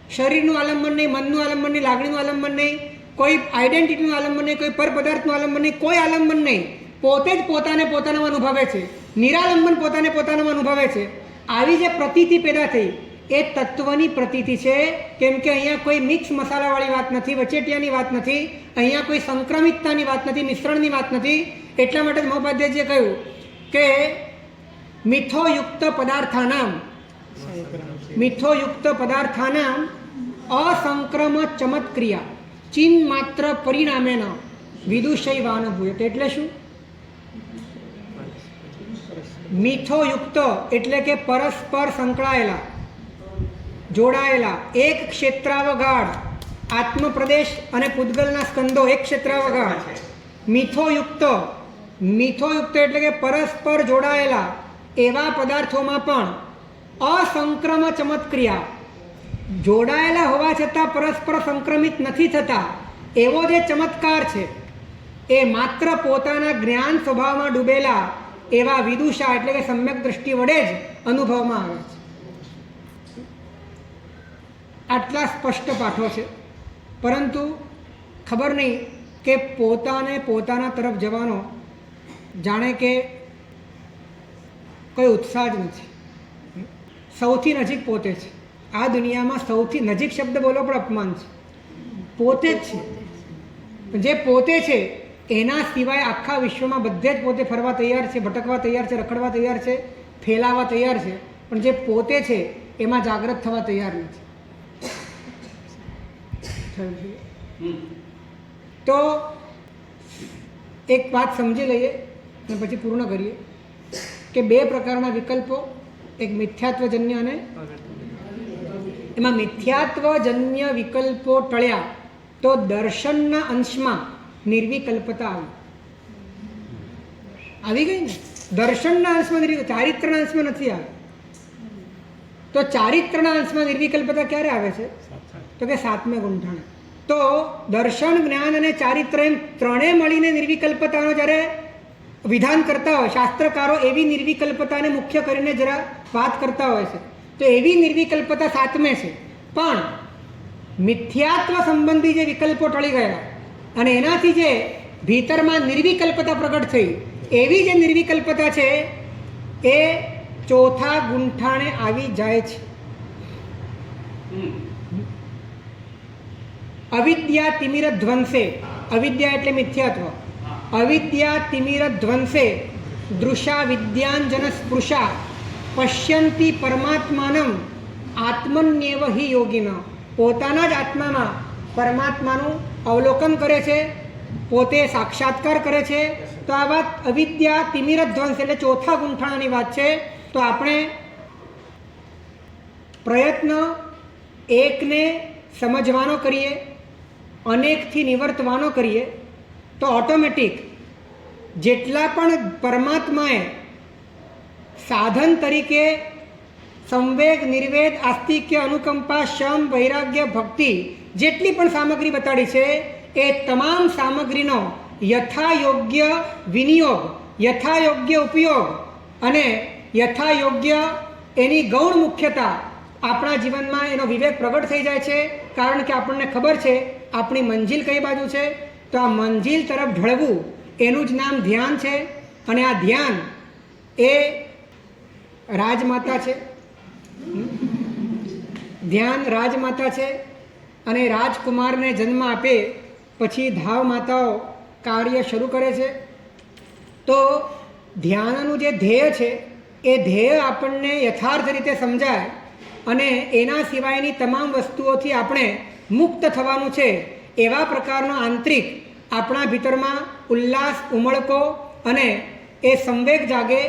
શરીરનું આલંબન નહીં, મનનું આલંબન નહીં, લાગણીનું આલંબન નહીં, કોઈ આઈડેન્ટિટીનું આલંબન નહીં, કોઈ પરપદાર્થનું આલંબન નહીં, કોઈ આલંબન નહીં, પોતે જ પોતાને પોતાનામાં અનુભવે છે, નિરાલંબન પોતાને પોતાનામાં અનુભવે છે. આવી જે પ્રતીતિ પેદા થઈ એ તત્વની પ્રતીતિ છે, કેમ કે અહીંયા કોઈ મિક્સ મસાલાવાળી વાત નથી, વચેટિયાની વાત નથી, અહીંયા કોઈ સંક્રમિતતાની વાત નથી, મિશ્રણની વાત નથી. એટલા માટે જ મહોપાધ્યાયજીએ કહ્યું કે મિથોયુક્ત પદાર્થાનામ અસંક્રમ ચમત્ક્રિયા ચિન્હ માત્ર પરિણામેન વિદુષૈવાનુભૂયતે. એટલે શું? મિથોયુક્ત એટલે કે પરસ્પર સંકળાયેલા, જોડાયેલા, એક ક્ષેત્રાવગાઢ, આત્મપ્રદેશ અને પૂતગલના સ્કંદો એક ક્ષેત્રાવગાઢ. મિથોયુક્ત એટલે કે પરસ્પર જોડાયેલા એવા પદાર્થોમાં પણ અસંક્રમ ચમત્ક્રિયા, જોડાયેલા હોવા છતાં પરસ્પર સંક્રમિત નથી થતા એવો જે ચમત્કાર છે એ માત્ર પોતાના જ્ઞાન સ્વભાવમાં ડૂબેલા એવા વિદુષા એટલે કે સમ્યક દ્રષ્ટિ વડે જ અનુભવમાં આવે છે. આટલા સ્પષ્ટ પાઠો છે, પરંતુ ખબર નહીં કે પોતાને પોતાના તરફ જવાનો જાણે કે કોઈ ઉત્સાહ જ નથી. સૌથી નજીક પોતે છે. આ દુનિયામાં સૌથી નજીક શબ્દ બોલો પણ અપમાન છે. પોતે જ છે. જે પોતે છે એના સિવાય આખા વિશ્વમાં બધે જ પોતે ફરવા તૈયાર છે, ભટકવા તૈયાર છે, રખડવા તૈયાર છે, ફેલાવા તૈયાર છે, પણ જે પોતે છે એમાં જાગૃત થવા તૈયાર નથી. તો એક વાત સમજી લઈએ અને પછી પૂર્ણ કરીએ કે બે પ્રકારના વિકલ્પો, એક મિથ્યાત્વજન્ય અને એમાં મિથ્યાત્વજન્ય વિકલ્પો ટળ્યા તો દર્શનના અંશમાં નિર્વિકલ્પતા આવી ગઈ ને. દર્શનના અંશમાં ચારિત્રના અંશમાં નથી આવી. તો ચારિત્રના અંશમાં નિર્વિકલ્પતા ક્યારે આવે છે? તો કે 7મે ગુંઠાણે. તો દર્શન, જ્ઞાન અને ચારિત્ર એમ ત્રણેય મળીને નિર્વિકલ્પતાનો જ્યારે વિધાન કરતા હોય શાસ્ત્રકારો, એવી નિર્વિકલ્પતાને મુખ્ય કરીને જરા વાત કરતા હોય છે. તો એવી નિર્વિકલ્પતા 7મે છે. પણ મિથ્યાત્વ સંબંધી જે વિકલ્પો ટળી ગયા અને એનાથી જે ભીતરમાં નિર્વિકલ્પતા પ્રગટ થઈ, એવી જે નિર્વિકલ્પતા છે એ 4થા ગુંઠાણે આવી જાય છે. અવિદ્યા તિમિર ધ્વંસે, અવિદ્યા એટલે મિથ્યાત્વ, અવિદ્યા તિમિર ધ્વંસે દૃશા વિદ્યાંજન સ્પૃશા પશ્યંતી પરમાત્માનમ આત્મન્યેવ હિ યોગિન. પોતાના જ આત્મામાં પરમાત્માનું અવલોકન કરે છે, પોતે સાક્ષાત્કાર કરે છે. તો આ વાત અવિદ્યા તિમિર ધ્વંસ એટલે 4થા ગુંઠાણાની વાત છે. તો આપણે પ્રયત્ન એકને સમજવાનો કરીએ, અનેકથી નિવર્તવાનો કરીએ, તો ઓટોમેટિક જેટલા પણ પરમાત્માએ સાધન તરીકે સંવેગ, નિર્વેદ, આસ્તિક્ય, અનુકંપા, શમ, વૈરાગ્ય, ભક્તિ જેટલી પણ સામગ્રી બતાડી છે એ તમામ સામગ્રીનો યથાયોગ્ય વિનિયોગ, યથાયોગ્ય ઉપયોગ અને યથાયોગ્ય એની ગૌણ મુખ્યતા આપણા જીવનમાં એનો વિવેક પ્રગટ થઈ જાય છે. કારણ કે આપણને ખબર છે આપણી મંજિલ કઈ બાજુ છે. તો આ મંજિલ તરફ ઢળવું એનું જ નામ ધ્યાન છે. અને આ ધ્યાન એ રાજમાતા છે. ધ્યાન રાજમાતા છે. અને રાજકુમારને જન્મ આપે પછી ધાવ માતાઓ કાર્ય શરૂ કરે છે. તો ધ્યાનનું જે ધ્યેય છે એ ધ્યેય આપણને યથાર્થ રીતે સમજાય અને એના સિવાયની તમામ વસ્તુઓથી આપણે મુક્ત થવાનું છે, એવા પ્રકારનો આંતરિક આપણા ભીતરમાં ઉલ્લાસ, ઉમળકો અને એ સંવેગ જાગે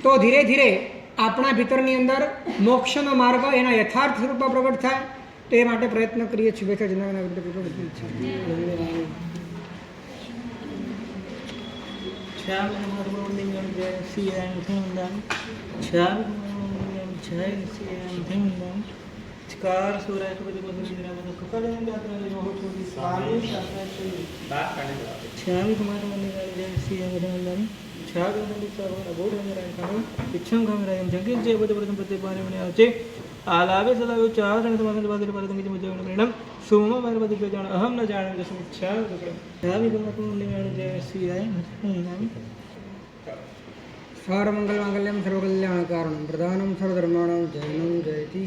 તો ધીરે ધીરે આપણા ભીતરની અંદર મોક્ષનો માર્ગ એના યથાર્થ સ્વરૂપમાં પ્રગટ થાય. તો એ માટે પ્રયત્ન કરીએ. શુભેચ્છા જણાવવાના कार सूर्य को जो दिना में कपड़े में यात्रा जो हो छोटी स्वामी शास्त्र बात करने के बाद छावी कुमार मंदिर वाले जैसी है वडनदान छावी मंदिर सर्वर बोर्ड में रहने का इच्छम का मेरा जंगल जे बड़े बड़े प्रति बारे में आचे आलावे सलावे चार जन समाज बात पर तुम मुझे मैडम सोमा बारे बात पे जान अहम न जाने जैसे छावी कुमार मंदिर वाले जैसी है सर्वमंगल मांगल्यम सर्वकल्याण कारणम प्रधानम सर्वधर्माणां जयनं जयति